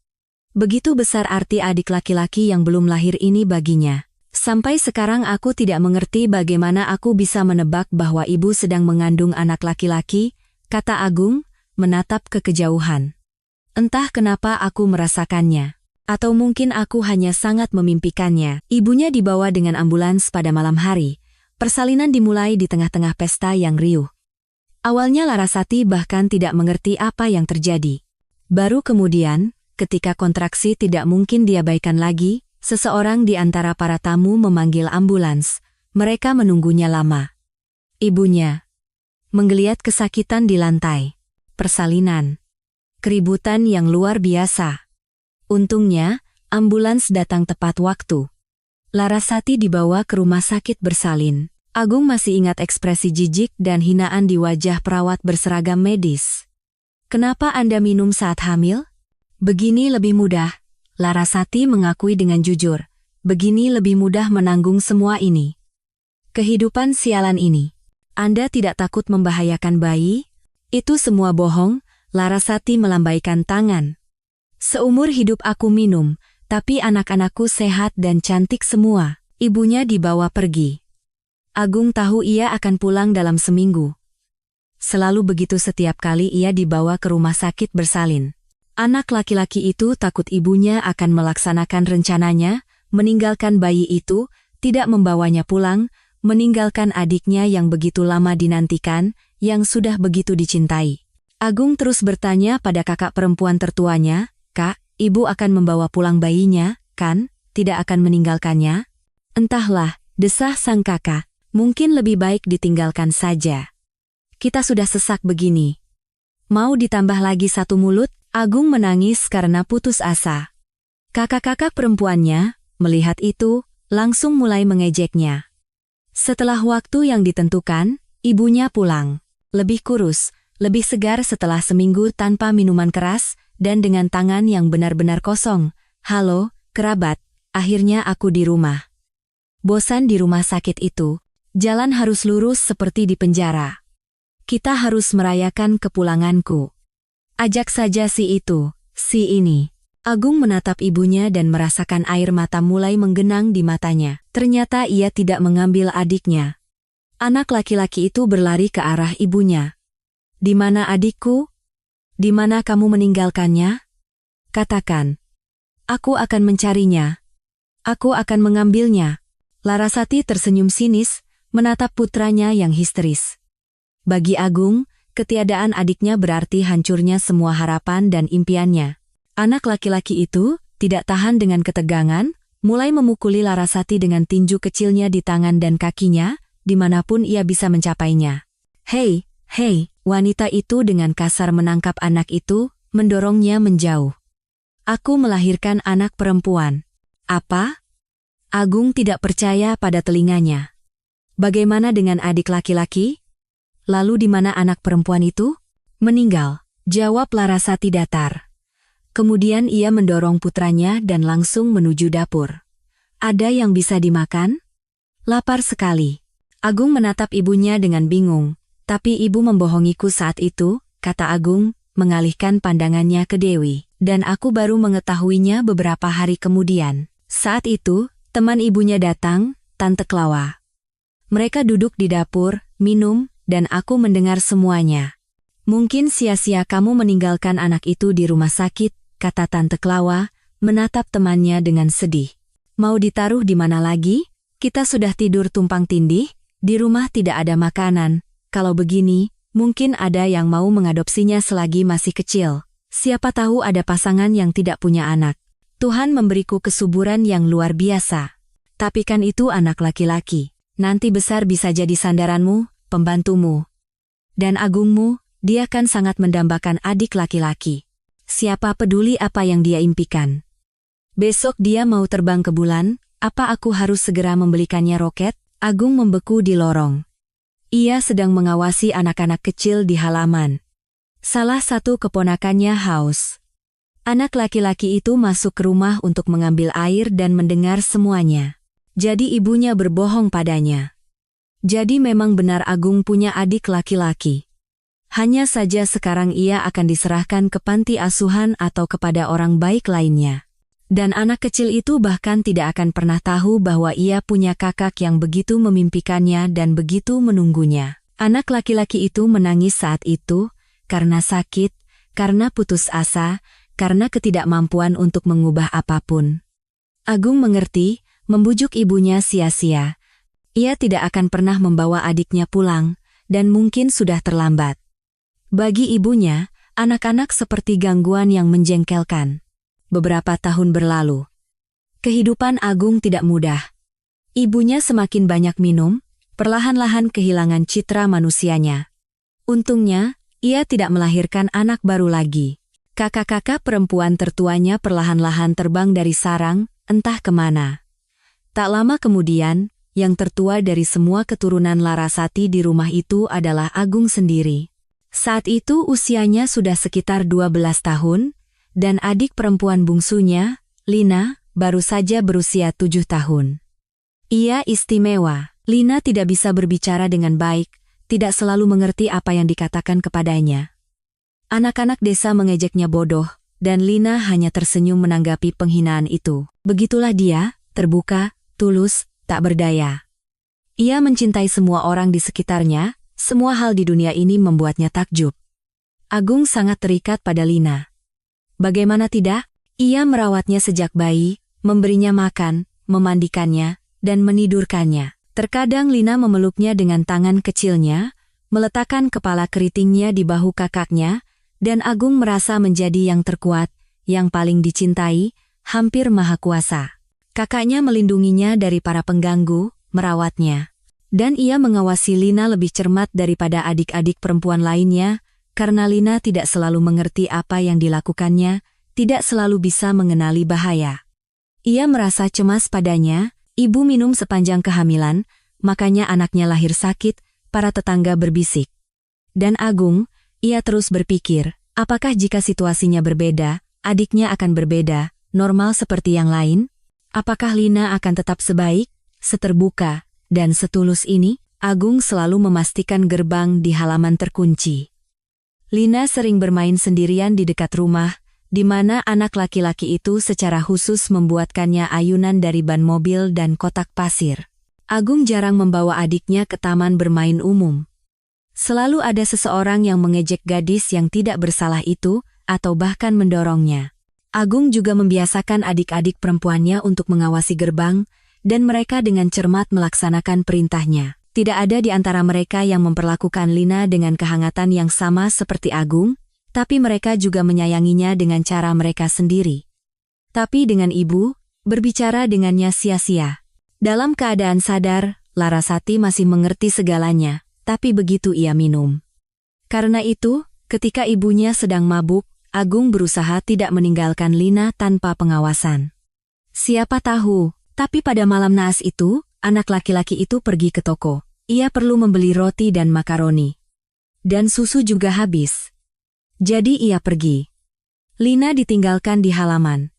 Begitu besar arti adik laki-laki yang belum lahir ini baginya. Sampai sekarang aku tidak mengerti bagaimana aku bisa menebak bahwa ibu sedang mengandung anak laki-laki, kata Agung, menatap ke kejauhan. Entah kenapa aku merasakannya. Atau mungkin aku hanya sangat memimpikannya. Ibunya dibawa dengan ambulans pada malam hari. Persalinan dimulai di tengah-tengah pesta yang riuh. Awalnya Larasati bahkan tidak mengerti apa yang terjadi. Baru kemudian, ketika kontraksi tidak mungkin diabaikan lagi, seseorang di antara para tamu memanggil ambulans. Mereka menunggunya lama. Ibunya menggeliat kesakitan di lantai. Persalinan. Keributan yang luar biasa. Untungnya, ambulans datang tepat waktu. Larasati dibawa ke rumah sakit bersalin. Agung masih ingat ekspresi jijik dan hinaan di wajah perawat berseragam medis. Kenapa Anda minum saat hamil? Begini lebih mudah. Larasati mengakui dengan jujur. Begini lebih mudah menanggung semua ini. Kehidupan sialan ini. Anda tidak takut membahayakan bayi? Itu semua bohong, Larasati melambaikan tangan. Seumur hidup aku minum, tapi anak-anakku sehat dan cantik semua. Ibunya dibawa pergi. Agung tahu ia akan pulang dalam seminggu. Selalu begitu setiap kali ia dibawa ke rumah sakit bersalin. Anak laki-laki itu takut ibunya akan melaksanakan rencananya, meninggalkan bayi itu, tidak membawanya pulang, meninggalkan adiknya yang begitu lama dinantikan, yang sudah begitu dicintai. Agung terus bertanya pada kakak perempuan tertuanya, "Kak, ibu akan membawa pulang bayinya, kan? Tidak akan meninggalkannya?" "Entahlah," desah sang kakak, "mungkin lebih baik ditinggalkan saja. Kita sudah sesak begini." Mau ditambah lagi satu mulut, Agung menangis karena putus asa. Kakak-kakak perempuannya, melihat itu, langsung mulai mengejeknya. Setelah waktu yang ditentukan, ibunya pulang. Lebih kurus, lebih segar setelah seminggu tanpa minuman keras, dan dengan tangan yang benar-benar kosong. "Halo, kerabat, akhirnya aku di rumah. Bosan di rumah sakit itu, jalan harus lurus seperti di penjara. Kita harus merayakan kepulanganku. Ajak saja si itu, si ini." Agung menatap ibunya dan merasakan air mata mulai menggenang di matanya. Ternyata ia tidak mengambil adiknya. Anak laki-laki itu berlari ke arah ibunya. "Di mana adikku? Di mana kamu meninggalkannya? Katakan. Aku akan mencarinya. Aku akan mengambilnya." Larasati tersenyum sinis, menatap putranya yang histeris. Bagi Agung, ketiadaan adiknya berarti hancurnya semua harapan dan impiannya. Anak laki-laki itu tidak tahan dengan ketegangan, mulai memukuli Larasati dengan tinju kecilnya di tangan dan kakinya, dimanapun ia bisa mencapainya. Hei, wanita itu dengan kasar menangkap anak itu, mendorongnya menjauh. "Aku melahirkan anak perempuan." "Apa?" Agung tidak percaya pada telinganya. "Bagaimana dengan adik laki-laki? Lalu di mana anak perempuan itu?" "Meninggal," jawab Larasati datar. Kemudian ia mendorong putranya dan langsung menuju dapur. "Ada yang bisa dimakan?" "Lapar sekali." Agung menatap ibunya dengan bingung. "Tapi ibu membohongiku saat itu," kata Agung, mengalihkan pandangannya ke Dewi. "Dan aku baru mengetahuinya beberapa hari kemudian." Saat itu, teman ibunya datang, Tante Klawa. Mereka duduk di dapur, minum, dan aku mendengar semuanya. "Mungkin sia-sia kamu meninggalkan anak itu di rumah sakit," kata Tante Klawa, menatap temannya dengan sedih. "Mau ditaruh di mana lagi? Kita sudah tidur tumpang tindih, di rumah tidak ada makanan. Kalau begini, mungkin ada yang mau mengadopsinya selagi masih kecil. Siapa tahu ada pasangan yang tidak punya anak. Tuhan memberiku kesuburan yang luar biasa. Tapi kan itu anak laki-laki. Nanti besar bisa jadi sandaranmu, pembantumu. Dan Agungmu, dia kan sangat mendambakan adik laki-laki. Siapa peduli apa yang dia impikan? Besok dia mau terbang ke bulan, apa aku harus segera membelikannya roket?" Agung membeku di lorong. Ia sedang mengawasi anak-anak kecil di halaman. Salah satu keponakannya haus. Anak laki-laki itu masuk ke rumah untuk mengambil air dan mendengar semuanya. Jadi ibunya berbohong padanya. Jadi memang benar Agung punya adik laki-laki. Hanya saja sekarang ia akan diserahkan ke panti asuhan atau kepada orang baik lainnya. Dan anak kecil itu bahkan tidak akan pernah tahu bahwa ia punya kakak yang begitu memimpikannya dan begitu menunggunya. Anak laki-laki itu menangis saat itu, karena sakit, karena putus asa, karena ketidakmampuan untuk mengubah apapun. Agung mengerti, membujuk ibunya sia-sia. Ia tidak akan pernah membawa adiknya pulang, dan mungkin sudah terlambat. Bagi ibunya, anak-anak seperti gangguan yang menjengkelkan. Beberapa tahun berlalu. Kehidupan Agung tidak mudah. Ibunya semakin banyak minum, perlahan-lahan kehilangan citra manusianya. Untungnya, ia tidak melahirkan anak baru lagi. Kakak-kakak perempuan tertuanya perlahan-lahan terbang dari sarang, entah kemana. Tak lama kemudian, yang tertua dari semua keturunan Larasati di rumah itu adalah Agung sendiri. Saat itu usianya sudah sekitar 12 tahun, dan adik perempuan bungsunya, Lina, baru saja berusia 7 tahun. Ia istimewa. Lina tidak bisa berbicara dengan baik, tidak selalu mengerti apa yang dikatakan kepadanya. Anak-anak desa mengejeknya bodoh, dan Lina hanya tersenyum menanggapi penghinaan itu. Begitulah dia, terbuka, tulus, tak berdaya. Ia mencintai semua orang di sekitarnya, Semua hal di dunia ini membuatnya takjub. Agung sangat terikat pada Lina. Bagaimana tidak? Ia merawatnya sejak bayi, memberinya makan, memandikannya, dan menidurkannya. Terkadang Lina memeluknya dengan tangan kecilnya, meletakkan kepala keritingnya di bahu kakaknya, dan Agung merasa menjadi yang terkuat, yang paling dicintai, hampir maha kuasa. Kakaknya melindunginya dari para pengganggu, merawatnya. Dan ia mengawasi Lina lebih cermat daripada adik-adik perempuan lainnya, karena Lina tidak selalu mengerti apa yang dilakukannya, tidak selalu bisa mengenali bahaya. Ia merasa cemas padanya, ibu minum sepanjang kehamilan, makanya anaknya lahir sakit, para tetangga berbisik. Dan Agung, ia terus berpikir, apakah jika situasinya berbeda, adiknya akan berbeda, normal seperti yang lain? Apakah Lina akan tetap sebaik, seterbuka, dan setulus ini? Agung selalu memastikan gerbang di halaman terkunci. Lina sering bermain sendirian di dekat rumah, di mana anak laki-laki itu secara khusus membuatkannya ayunan dari ban mobil dan kotak pasir. Agung jarang membawa adiknya ke taman bermain umum. Selalu ada seseorang yang mengejek gadis yang tidak bersalah itu, atau bahkan mendorongnya. Agung juga membiasakan adik-adik perempuannya untuk mengawasi gerbang, dan mereka dengan cermat melaksanakan perintahnya. Tidak ada di antara mereka yang memperlakukan Lina dengan kehangatan yang sama seperti Agung, tapi mereka juga menyayanginya dengan cara mereka sendiri. Tapi dengan ibu, berbicara dengannya sia-sia. Dalam keadaan sadar, Larasati masih mengerti segalanya, tapi begitu ia minum. Karena itu, ketika ibunya sedang mabuk, Agung berusaha tidak meninggalkan Lina tanpa pengawasan. Siapa tahu, tapi pada malam naas itu, anak laki-laki itu pergi ke toko. Ia perlu membeli roti dan makaroni. Dan susu juga habis. Jadi ia pergi. Lina ditinggalkan di halaman.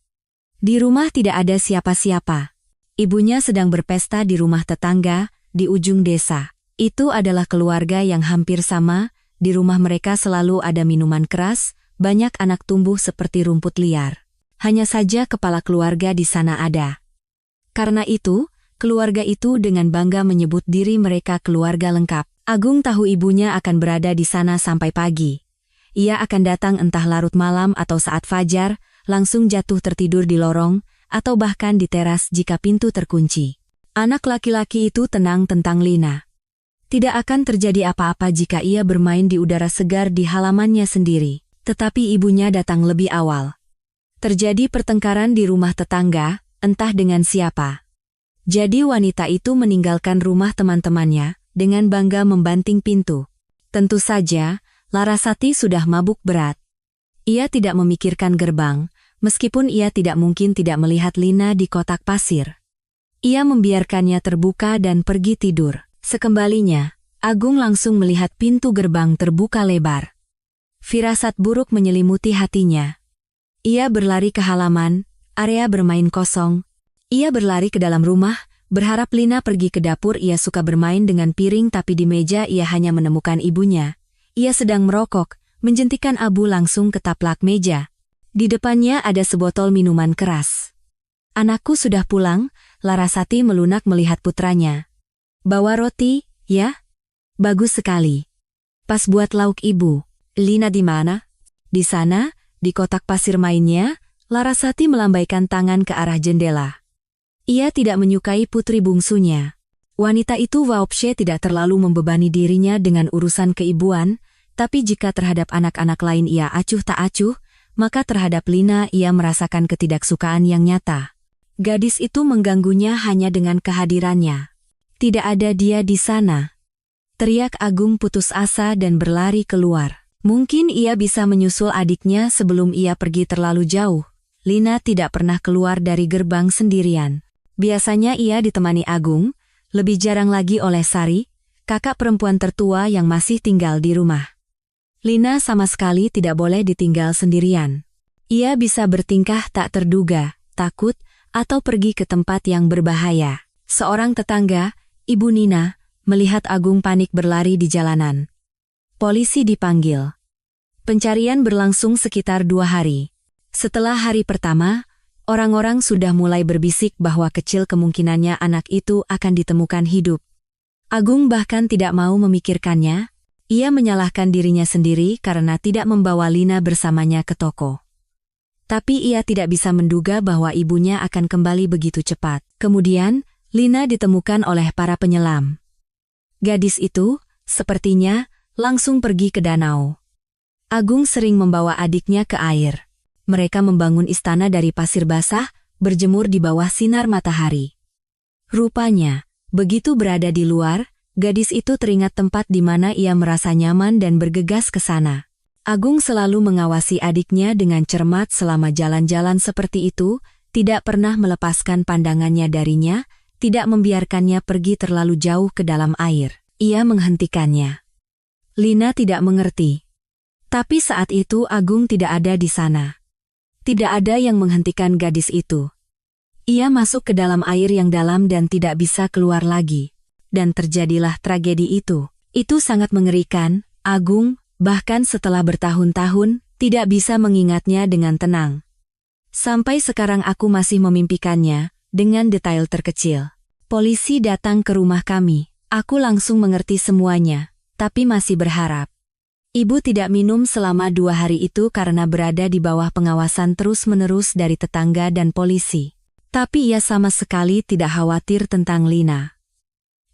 Di rumah tidak ada siapa-siapa. Ibunya sedang berpesta di rumah tetangga, di ujung desa. Itu adalah keluarga yang hampir sama, di rumah mereka selalu ada minuman keras, banyak anak tumbuh seperti rumput liar. Hanya saja kepala keluarga di sana ada. Karena itu, keluarga itu dengan bangga menyebut diri mereka keluarga lengkap. Agung tahu ibunya akan berada di sana sampai pagi. Ia akan datang entah larut malam atau saat fajar, langsung jatuh tertidur di lorong, atau bahkan di teras jika pintu terkunci. Anak laki-laki itu tenang tentang Lina. Tidak akan terjadi apa-apa jika ia bermain di udara segar di halamannya sendiri. Tetapi ibunya datang lebih awal. Terjadi pertengkaran di rumah tetangga, entah dengan siapa. Jadi wanita itu meninggalkan rumah teman-temannya, dengan bangga membanting pintu. Tentu saja, Larasati sudah mabuk berat. Ia tidak memikirkan gerbang, meskipun ia tidak mungkin tidak melihat Lina di kotak pasir. Ia membiarkannya terbuka dan pergi tidur. Sekembalinya, Agung langsung melihat pintu gerbang terbuka lebar. Firasat buruk menyelimuti hatinya. Ia berlari ke halaman, area bermain kosong. Ia berlari ke dalam rumah, berharap Lina pergi ke dapur. Ia suka bermain dengan piring tapi di meja ia hanya menemukan ibunya. Ia sedang merokok, menjentikan abu langsung ke taplak meja. Di depannya ada sebotol minuman keras. Anakku sudah pulang, Larasati melunak melihat putranya. Bawa roti, ya? Bagus sekali. Pas buat lauk ibu. Lina di mana? Di sana, di kotak pasir mainnya, Larasati melambaikan tangan ke arah jendela. Ia tidak menyukai putri bungsunya. Wanita itu waopshe tidak terlalu membebani dirinya dengan urusan keibuan, tapi jika terhadap anak-anak lain ia acuh tak acuh, maka terhadap Lina ia merasakan ketidaksukaan yang nyata. Gadis itu mengganggunya hanya dengan kehadirannya. Tidak ada dia di sana. Teriak Agung putus asa dan berlari keluar. Mungkin ia bisa menyusul adiknya sebelum ia pergi terlalu jauh. Lina tidak pernah keluar dari gerbang sendirian. Biasanya ia ditemani Agung, lebih jarang lagi oleh Sari, kakak perempuan tertua yang masih tinggal di rumah. Lina sama sekali tidak boleh ditinggal sendirian. Ia bisa bertingkah tak terduga, takut, atau pergi ke tempat yang berbahaya. Seorang tetangga, Ibu Nina, melihat Agung panik berlari di jalanan. Polisi dipanggil. Pencarian berlangsung sekitar 2 hari. Setelah hari pertama, orang-orang sudah mulai berbisik bahwa kecil kemungkinannya anak itu akan ditemukan hidup. Agung bahkan tidak mau memikirkannya. Ia menyalahkan dirinya sendiri karena tidak membawa Lina bersamanya ke toko. Tapi ia tidak bisa menduga bahwa ibunya akan kembali begitu cepat. Kemudian, Lina ditemukan oleh para penyelam. Gadis itu, sepertinya, langsung pergi ke danau. Agung sering membawa adiknya ke air. Mereka membangun istana dari pasir basah, berjemur di bawah sinar matahari. Rupanya, begitu berada di luar, gadis itu teringat tempat di mana ia merasa nyaman dan bergegas ke sana. Agung selalu mengawasi adiknya dengan cermat selama jalan-jalan seperti itu, tidak pernah melepaskan pandangannya darinya, tidak membiarkannya pergi terlalu jauh ke dalam air. Ia menghentikannya. Lina tidak mengerti. Tapi saat itu Agung tidak ada di sana. Tidak ada yang menghentikan gadis itu. Ia masuk ke dalam air yang dalam dan tidak bisa keluar lagi. Dan terjadilah tragedi itu. Itu sangat mengerikan. Agung, bahkan setelah bertahun-tahun, tidak bisa mengingatnya dengan tenang. Sampai sekarang aku masih memimpikannya, dengan detail terkecil. Polisi datang ke rumah kami. Aku langsung mengerti semuanya, tapi masih berharap. Ibu tidak minum selama 2 hari itu karena berada di bawah pengawasan terus-menerus dari tetangga dan polisi. Tapi ia sama sekali tidak khawatir tentang Lina.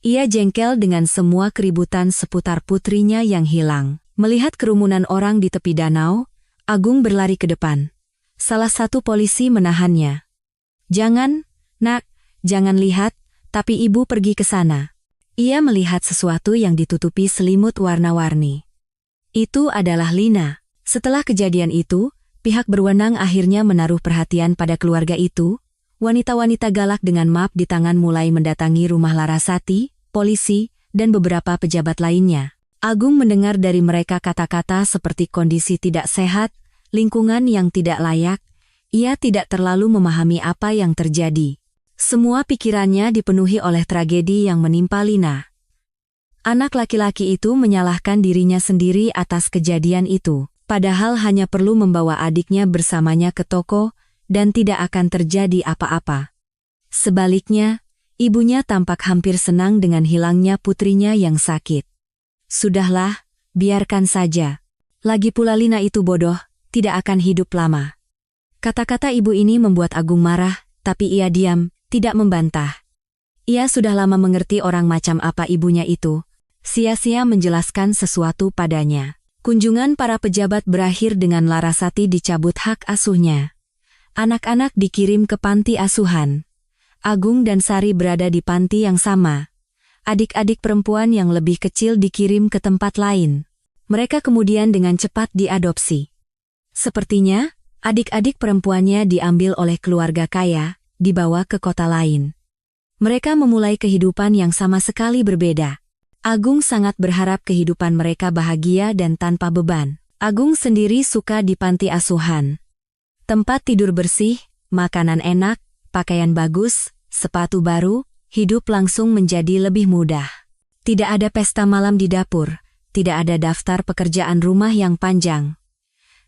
Ia jengkel dengan semua keributan seputar putrinya yang hilang. Melihat kerumunan orang di tepi danau, Agung berlari ke depan. Salah satu polisi menahannya. "Jangan, nak, jangan lihat, tapi ibu pergi ke sana." Ia melihat sesuatu yang ditutupi selimut warna-warni. Itu adalah Lina. Setelah kejadian itu, pihak berwenang akhirnya menaruh perhatian pada keluarga itu. Wanita-wanita galak dengan map di tangan mulai mendatangi rumah Larasati, polisi, dan beberapa pejabat lainnya. Agung mendengar dari mereka kata-kata seperti kondisi tidak sehat, lingkungan yang tidak layak. Ia tidak terlalu memahami apa yang terjadi. Semua pikirannya dipenuhi oleh tragedi yang menimpa Lina. Anak laki-laki itu menyalahkan dirinya sendiri atas kejadian itu, padahal hanya perlu membawa adiknya bersamanya ke toko, dan tidak akan terjadi apa-apa. Sebaliknya, ibunya tampak hampir senang dengan hilangnya putrinya yang sakit. Sudahlah, biarkan saja. Lagi pula Lina itu bodoh, tidak akan hidup lama. Kata-kata ibu ini membuat Agung marah, tapi ia diam, tidak membantah. Ia sudah lama mengerti orang macam apa ibunya itu. Sia-sia menjelaskan sesuatu padanya. Kunjungan para pejabat berakhir dengan Larasati dicabut hak asuhnya. Anak-anak dikirim ke panti asuhan. Agung dan Sari berada di panti yang sama. Adik-adik perempuan yang lebih kecil dikirim ke tempat lain. Mereka kemudian dengan cepat diadopsi. Sepertinya, adik-adik perempuannya diambil oleh keluarga kaya, dibawa ke kota lain. Mereka memulai kehidupan yang sama sekali berbeda. Agung sangat berharap kehidupan mereka bahagia dan tanpa beban. Agung sendiri suka di panti asuhan. Tempat tidur bersih, makanan enak, pakaian bagus, sepatu baru, hidup langsung menjadi lebih mudah. Tidak ada pesta malam di dapur, tidak ada daftar pekerjaan rumah yang panjang.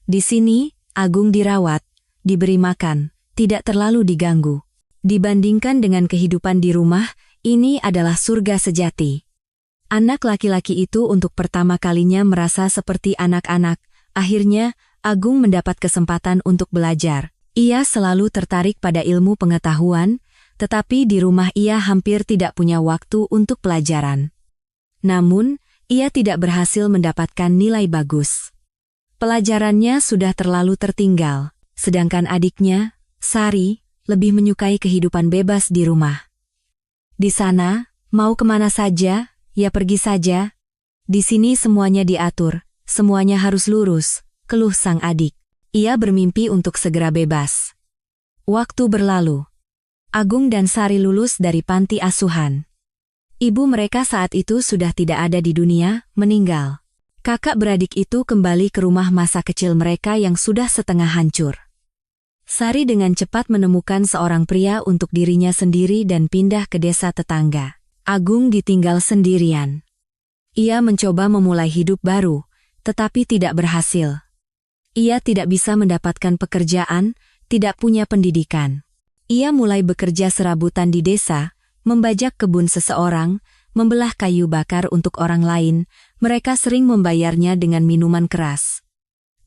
Di sini, Agung dirawat, diberi makan, tidak terlalu diganggu. Dibandingkan dengan kehidupan di rumah, ini adalah surga sejati. Anak laki-laki itu untuk pertama kalinya merasa seperti anak-anak. Akhirnya, Agung mendapat kesempatan untuk belajar. Ia selalu tertarik pada ilmu pengetahuan, tetapi di rumah ia hampir tidak punya waktu untuk pelajaran. Namun, ia tidak berhasil mendapatkan nilai bagus. Pelajarannya sudah terlalu tertinggal, sedangkan adiknya, Sari, lebih menyukai kehidupan bebas di rumah. Di sana, mau kemana saja, ya pergi saja. Di sini semuanya diatur, semuanya harus lurus, keluh sang adik. Ia bermimpi untuk segera bebas. Waktu berlalu. Agung dan Sari lulus dari panti asuhan. Ibu mereka saat itu sudah tidak ada di dunia, meninggal. Kakak beradik itu kembali ke rumah masa kecil mereka yang sudah setengah hancur. Sari dengan cepat menemukan seorang pria untuk dirinya sendiri dan pindah ke desa tetangga. Agung ditinggal sendirian. Ia mencoba memulai hidup baru, tetapi tidak berhasil. Ia tidak bisa mendapatkan pekerjaan, tidak punya pendidikan. Ia mulai bekerja serabutan di desa, membajak kebun seseorang, membelah kayu bakar untuk orang lain, mereka sering membayarnya dengan minuman keras.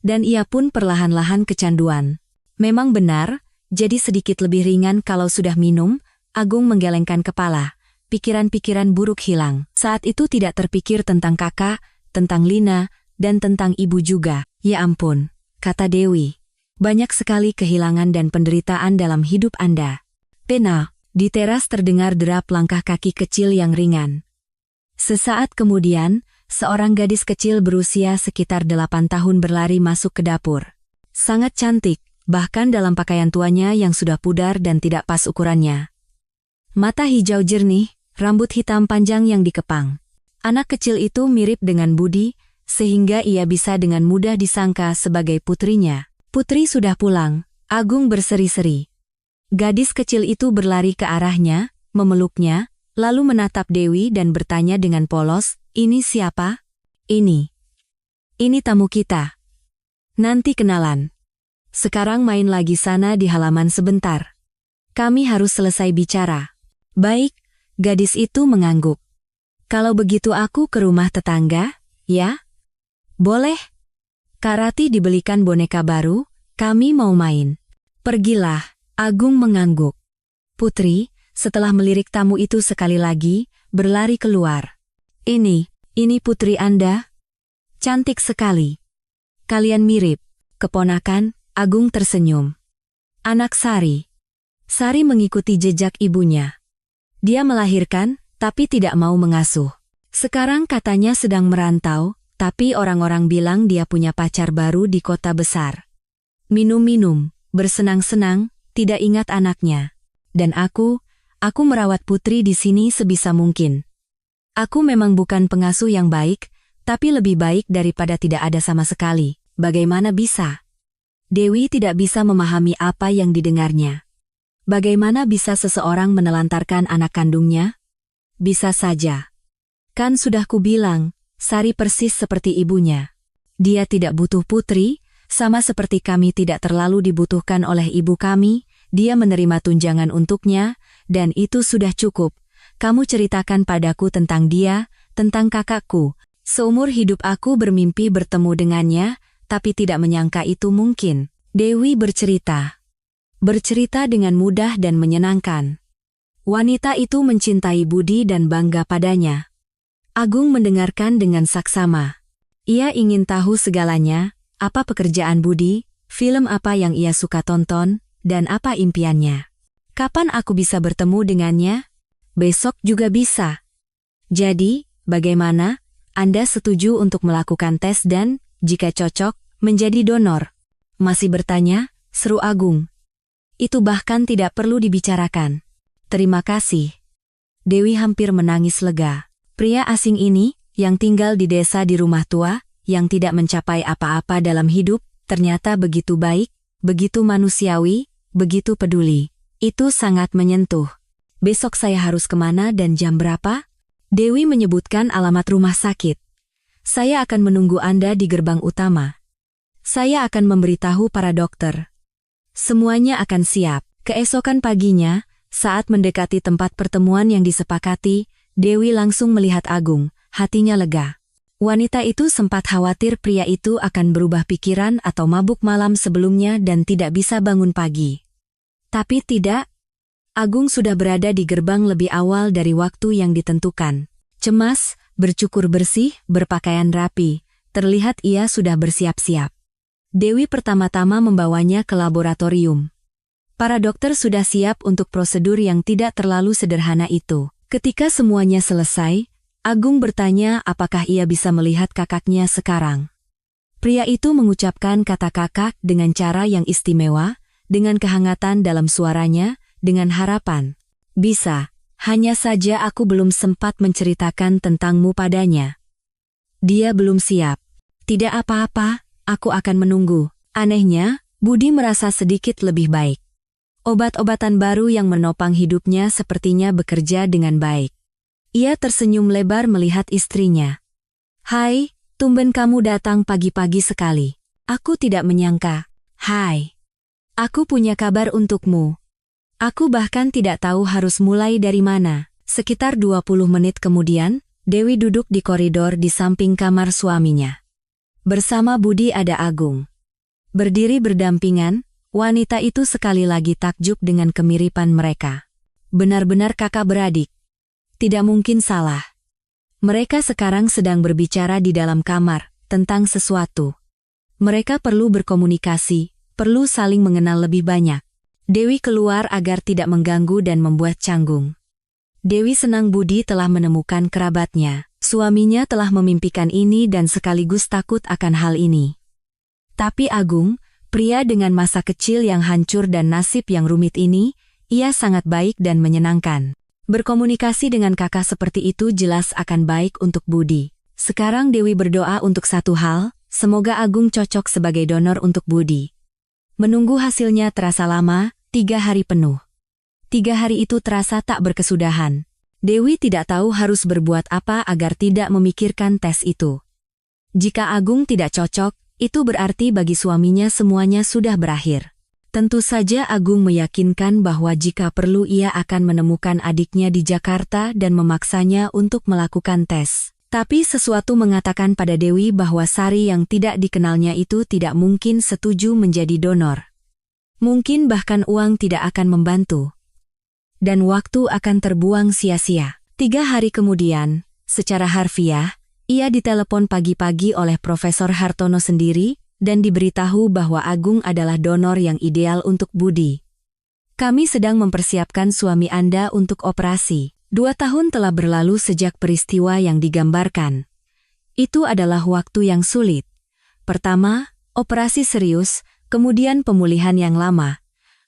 Dan ia pun perlahan-lahan kecanduan. Memang benar, jadi sedikit lebih ringan kalau sudah minum. Agung menggelengkan kepala. Pikiran-pikiran buruk hilang. Saat itu tidak terpikir tentang kakak, tentang Lina, dan tentang ibu juga. Ya ampun, kata Dewi. Banyak sekali kehilangan dan penderitaan dalam hidup Anda. Pena, di teras terdengar derap langkah kaki kecil yang ringan. Sesaat kemudian, seorang gadis kecil berusia sekitar 8 tahun berlari masuk ke dapur. Sangat cantik, bahkan dalam pakaian tuanya yang sudah pudar dan tidak pas ukurannya. Mata hijau jernih, rambut hitam panjang yang dikepang. Anak kecil itu mirip dengan Budi, sehingga ia bisa dengan mudah disangka sebagai putrinya. Putri sudah pulang, Agung berseri-seri. Gadis kecil itu berlari ke arahnya, memeluknya, lalu menatap Dewi dan bertanya dengan polos, "Ini siapa?" Ini tamu kita. Nanti kenalan. Sekarang main lagi sana di halaman sebentar. Kami harus selesai bicara. Baik, gadis itu mengangguk. Kalau begitu aku ke rumah tetangga, ya? Boleh. Kak Rati dibelikan boneka baru, kami mau main. Pergilah, Agung mengangguk. Putri, setelah melirik tamu itu sekali lagi, berlari keluar. Ini putri Anda? Cantik sekali. Kalian mirip. Keponakan, Agung tersenyum. Anak Sari. Sari mengikuti jejak ibunya. Dia melahirkan, tapi tidak mau mengasuh. Sekarang katanya sedang merantau, tapi orang-orang bilang dia punya pacar baru di kota besar. Minum-minum, bersenang-senang, tidak ingat anaknya. Dan aku merawat putri di sini sebisa mungkin. Aku memang bukan pengasuh yang baik, tapi lebih baik daripada tidak ada sama sekali. Bagaimana bisa? Dewi tidak bisa memahami apa yang didengarnya. Bagaimana bisa seseorang menelantarkan anak kandungnya? Bisa saja. Kan sudah kubilang, Sari persis seperti ibunya. Dia tidak butuh putri, sama seperti kami tidak terlalu dibutuhkan oleh ibu kami, dia menerima tunjangan untuknya, dan itu sudah cukup. Kamu ceritakan padaku tentang dia, tentang kakakku. Seumur hidup aku bermimpi bertemu dengannya, tapi tidak menyangka itu mungkin. Dewi bercerita. Bercerita dengan mudah dan menyenangkan. Wanita itu mencintai Budi dan bangga padanya. Agung mendengarkan dengan saksama. Ia ingin tahu segalanya, apa pekerjaan Budi, film apa yang ia suka tonton, dan apa impiannya. Kapan aku bisa bertemu dengannya? Besok juga bisa. Jadi, bagaimana? Anda setuju untuk melakukan tes dan, jika cocok, menjadi donor? Masih bertanya? Seru Agung. Itu bahkan tidak perlu dibicarakan. Terima kasih. Dewi hampir menangis lega. Pria asing ini, yang tinggal di desa di rumah tua, yang tidak mencapai apa-apa dalam hidup, ternyata begitu baik, begitu manusiawi, begitu peduli. Itu sangat menyentuh. Besok saya harus kemana dan jam berapa? Dewi menyebutkan alamat rumah sakit. Saya akan menunggu Anda di gerbang utama. Saya akan memberitahu para dokter. Semuanya akan siap. Keesokan paginya, saat mendekati tempat pertemuan yang disepakati, Dewi langsung melihat Agung, hatinya lega. Wanita itu sempat khawatir pria itu akan berubah pikiran atau mabuk malam sebelumnya dan tidak bisa bangun pagi. Tapi tidak. Agung sudah berada di gerbang lebih awal dari waktu yang ditentukan. Cemas, bercukur bersih, berpakaian rapi, terlihat ia sudah bersiap-siap. Dewi pertama-tama membawanya ke laboratorium. Para dokter sudah siap untuk prosedur yang tidak terlalu sederhana itu. Ketika semuanya selesai, Agung bertanya apakah ia bisa melihat kakaknya sekarang. Pria itu mengucapkan kata kakak dengan cara yang istimewa, dengan kehangatan dalam suaranya, dengan harapan. Bisa, hanya saja aku belum sempat menceritakan tentangmu padanya. Dia belum siap. Tidak apa-apa. Aku akan menunggu. Anehnya, Budi merasa sedikit lebih baik. Obat-obatan baru yang menopang hidupnya sepertinya bekerja dengan baik. Ia tersenyum lebar melihat istrinya. Hai, tumben kamu datang pagi-pagi sekali. Aku tidak menyangka. Hai. Aku punya kabar untukmu. Aku bahkan tidak tahu harus mulai dari mana. Sekitar 20 menit kemudian, Dewi duduk di koridor di samping kamar suaminya. Bersama Budi ada Agung. Berdiri berdampingan, wanita itu sekali lagi takjub dengan kemiripan mereka. Benar-benar kakak beradik. Tidak mungkin salah. Mereka sekarang sedang berbicara di dalam kamar, tentang sesuatu. Mereka perlu berkomunikasi, perlu saling mengenal lebih banyak. Dewi keluar agar tidak mengganggu dan membuat canggung. Dewi senang Budi telah menemukan kerabatnya. Suaminya telah memimpikan ini dan sekaligus takut akan hal ini. Tapi Agung, pria dengan masa kecil yang hancur dan nasib yang rumit ini, ia sangat baik dan menyenangkan. Berkomunikasi dengan kakak seperti itu jelas akan baik untuk Budi. Sekarang Dewi berdoa untuk satu hal, semoga Agung cocok sebagai donor untuk Budi. Menunggu hasilnya terasa lama, 3 hari penuh. 3 hari itu terasa tak berkesudahan. Dewi tidak tahu harus berbuat apa agar tidak memikirkan tes itu. Jika Agung tidak cocok, itu berarti bagi suaminya semuanya sudah berakhir. Tentu saja Agung meyakinkan bahwa jika perlu ia akan menemukan adiknya di Jakarta dan memaksanya untuk melakukan tes. Tapi sesuatu mengatakan pada Dewi bahwa Sari yang tidak dikenalnya itu tidak mungkin setuju menjadi donor. Mungkin bahkan uang tidak akan membantu. Dan waktu akan terbuang sia-sia. 3 hari kemudian, secara harfiah, ia ditelepon pagi-pagi oleh Profesor Hartono sendiri dan diberitahu bahwa Agung adalah donor yang ideal untuk Budi. Kami sedang mempersiapkan suami Anda untuk operasi. 2 tahun telah berlalu sejak peristiwa yang digambarkan. Itu adalah waktu yang sulit. Pertama, operasi serius, kemudian pemulihan yang lama.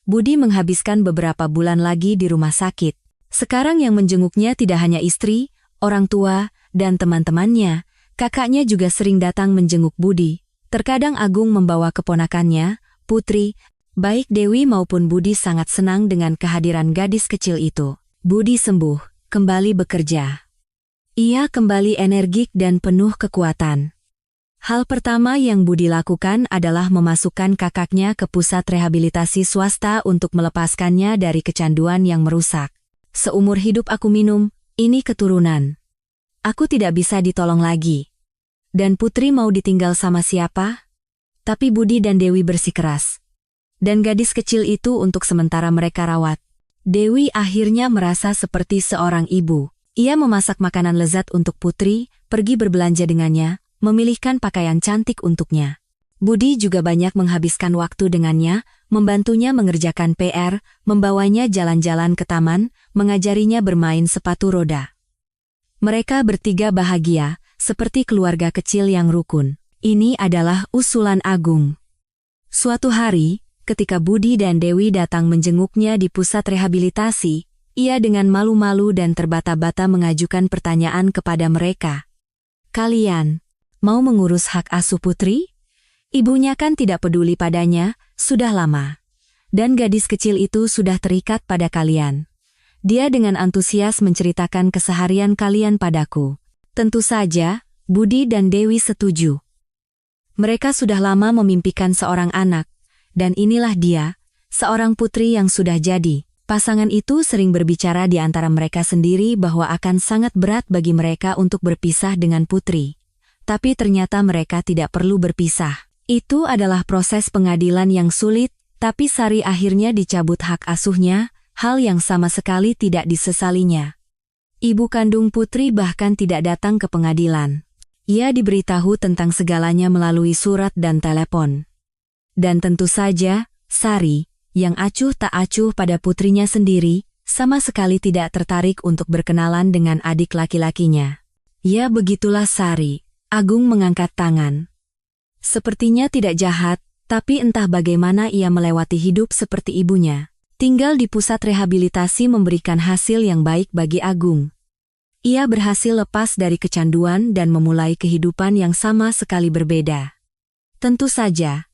Budi menghabiskan beberapa bulan lagi di rumah sakit. Sekarang yang menjenguknya tidak hanya istri, orang tua, dan teman-temannya, kakaknya juga sering datang menjenguk Budi. Terkadang Agung membawa keponakannya, Putri. Baik Dewi maupun Budi sangat senang dengan kehadiran gadis kecil itu. Budi sembuh, kembali bekerja. Ia kembali energik dan penuh kekuatan. Hal pertama yang Budi lakukan adalah memasukkan kakaknya ke pusat rehabilitasi swasta untuk melepaskannya dari kecanduan yang merusak. Seumur hidup aku minum, ini keturunan. Aku tidak bisa ditolong lagi. Dan Putri mau ditinggal sama siapa? Tapi Budi dan Dewi bersikeras. Dan gadis kecil itu untuk sementara mereka rawat. Dewi akhirnya merasa seperti seorang ibu. Ia memasak makanan lezat untuk Putri, pergi berbelanja dengannya, memilihkan pakaian cantik untuknya. Budi juga banyak menghabiskan waktu dengannya, membantunya mengerjakan PR, membawanya jalan-jalan ke taman, mengajarinya bermain sepatu roda. Mereka bertiga bahagia, seperti keluarga kecil yang rukun. Ini adalah usulan Agung. Suatu hari, ketika Budi dan Dewi datang menjenguknya di pusat rehabilitasi, ia dengan malu-malu dan terbata-bata mengajukan pertanyaan kepada mereka. Kalian mau mengurus hak asuh Putri? Ibunya kan tidak peduli padanya, sudah lama. Dan gadis kecil itu sudah terikat pada kalian. Dia dengan antusias menceritakan keseharian kalian padaku. Tentu saja, Budi dan Dewi setuju. Mereka sudah lama memimpikan seorang anak, dan inilah dia, seorang putri yang sudah jadi. Pasangan itu sering berbicara di antara mereka sendiri bahwa akan sangat berat bagi mereka untuk berpisah dengan Putri. Tapi ternyata mereka tidak perlu berpisah. Itu adalah proses pengadilan yang sulit, tapi Sari akhirnya dicabut hak asuhnya, hal yang sama sekali tidak disesalinya. Ibu kandung Putri bahkan tidak datang ke pengadilan. Ia diberitahu tentang segalanya melalui surat dan telepon. Dan tentu saja, Sari, yang acuh tak acuh pada putrinya sendiri, sama sekali tidak tertarik untuk berkenalan dengan adik laki-lakinya. Ya begitulah Sari. Agung mengangkat tangan. Sepertinya tidak jahat, tapi entah bagaimana ia melewati hidup seperti ibunya. Tinggal di pusat rehabilitasi memberikan hasil yang baik bagi Agung. Ia berhasil lepas dari kecanduan dan memulai kehidupan yang sama sekali berbeda. Tentu saja,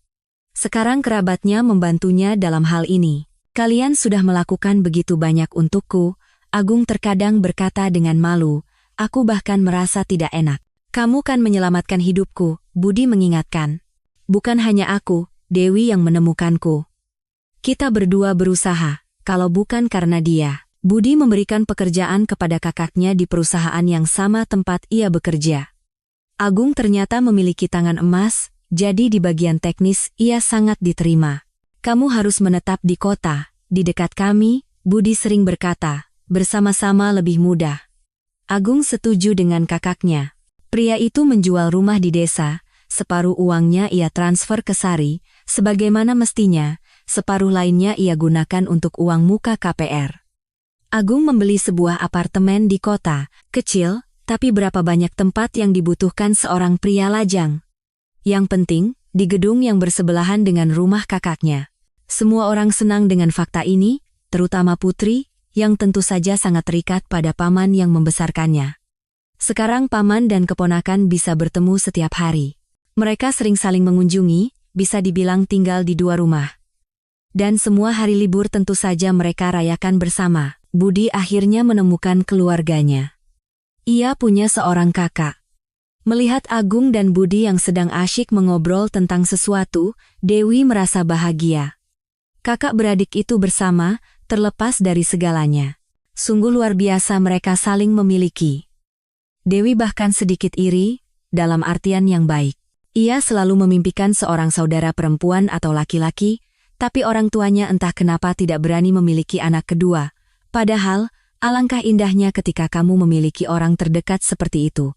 sekarang kerabatnya membantunya dalam hal ini. Kalian sudah melakukan begitu banyak untukku, Agung terkadang berkata dengan malu, aku bahkan merasa tidak enak. Kamu kan menyelamatkan hidupku, Budi mengingatkan. Bukan hanya aku, Dewi yang menemukanku. Kita berdua berusaha, kalau bukan karena dia. Budi memberikan pekerjaan kepada kakaknya di perusahaan yang sama tempat ia bekerja. Agung ternyata memiliki tangan emas, jadi di bagian teknis ia sangat diterima. Kamu harus menetap di kota, di dekat kami, Budi sering berkata, bersama-sama lebih mudah. Agung setuju dengan kakaknya. Pria itu menjual rumah di desa, separuh uangnya ia transfer ke Sari, sebagaimana mestinya, separuh lainnya ia gunakan untuk uang muka KPR. Agung membeli sebuah apartemen di kota, kecil, tapi berapa banyak tempat yang dibutuhkan seorang pria lajang. Yang penting, di gedung yang bersebelahan dengan rumah kakaknya. Semua orang senang dengan fakta ini, terutama Putri, yang tentu saja sangat terikat pada paman yang membesarkannya. Sekarang paman dan keponakan bisa bertemu setiap hari. Mereka sering saling mengunjungi, bisa dibilang tinggal di dua rumah. Dan semua hari libur tentu saja mereka rayakan bersama. Budi akhirnya menemukan keluarganya. Ia punya seorang kakak. Melihat Agung dan Budi yang sedang asyik mengobrol tentang sesuatu, Dewi merasa bahagia. Kakak beradik itu bersama, terlepas dari segalanya. Sungguh luar biasa mereka saling memiliki. Dewi bahkan sedikit iri, dalam artian yang baik. Ia selalu memimpikan seorang saudara perempuan atau laki-laki, tapi orang tuanya entah kenapa tidak berani memiliki anak kedua. Padahal, alangkah indahnya ketika kamu memiliki orang terdekat seperti itu.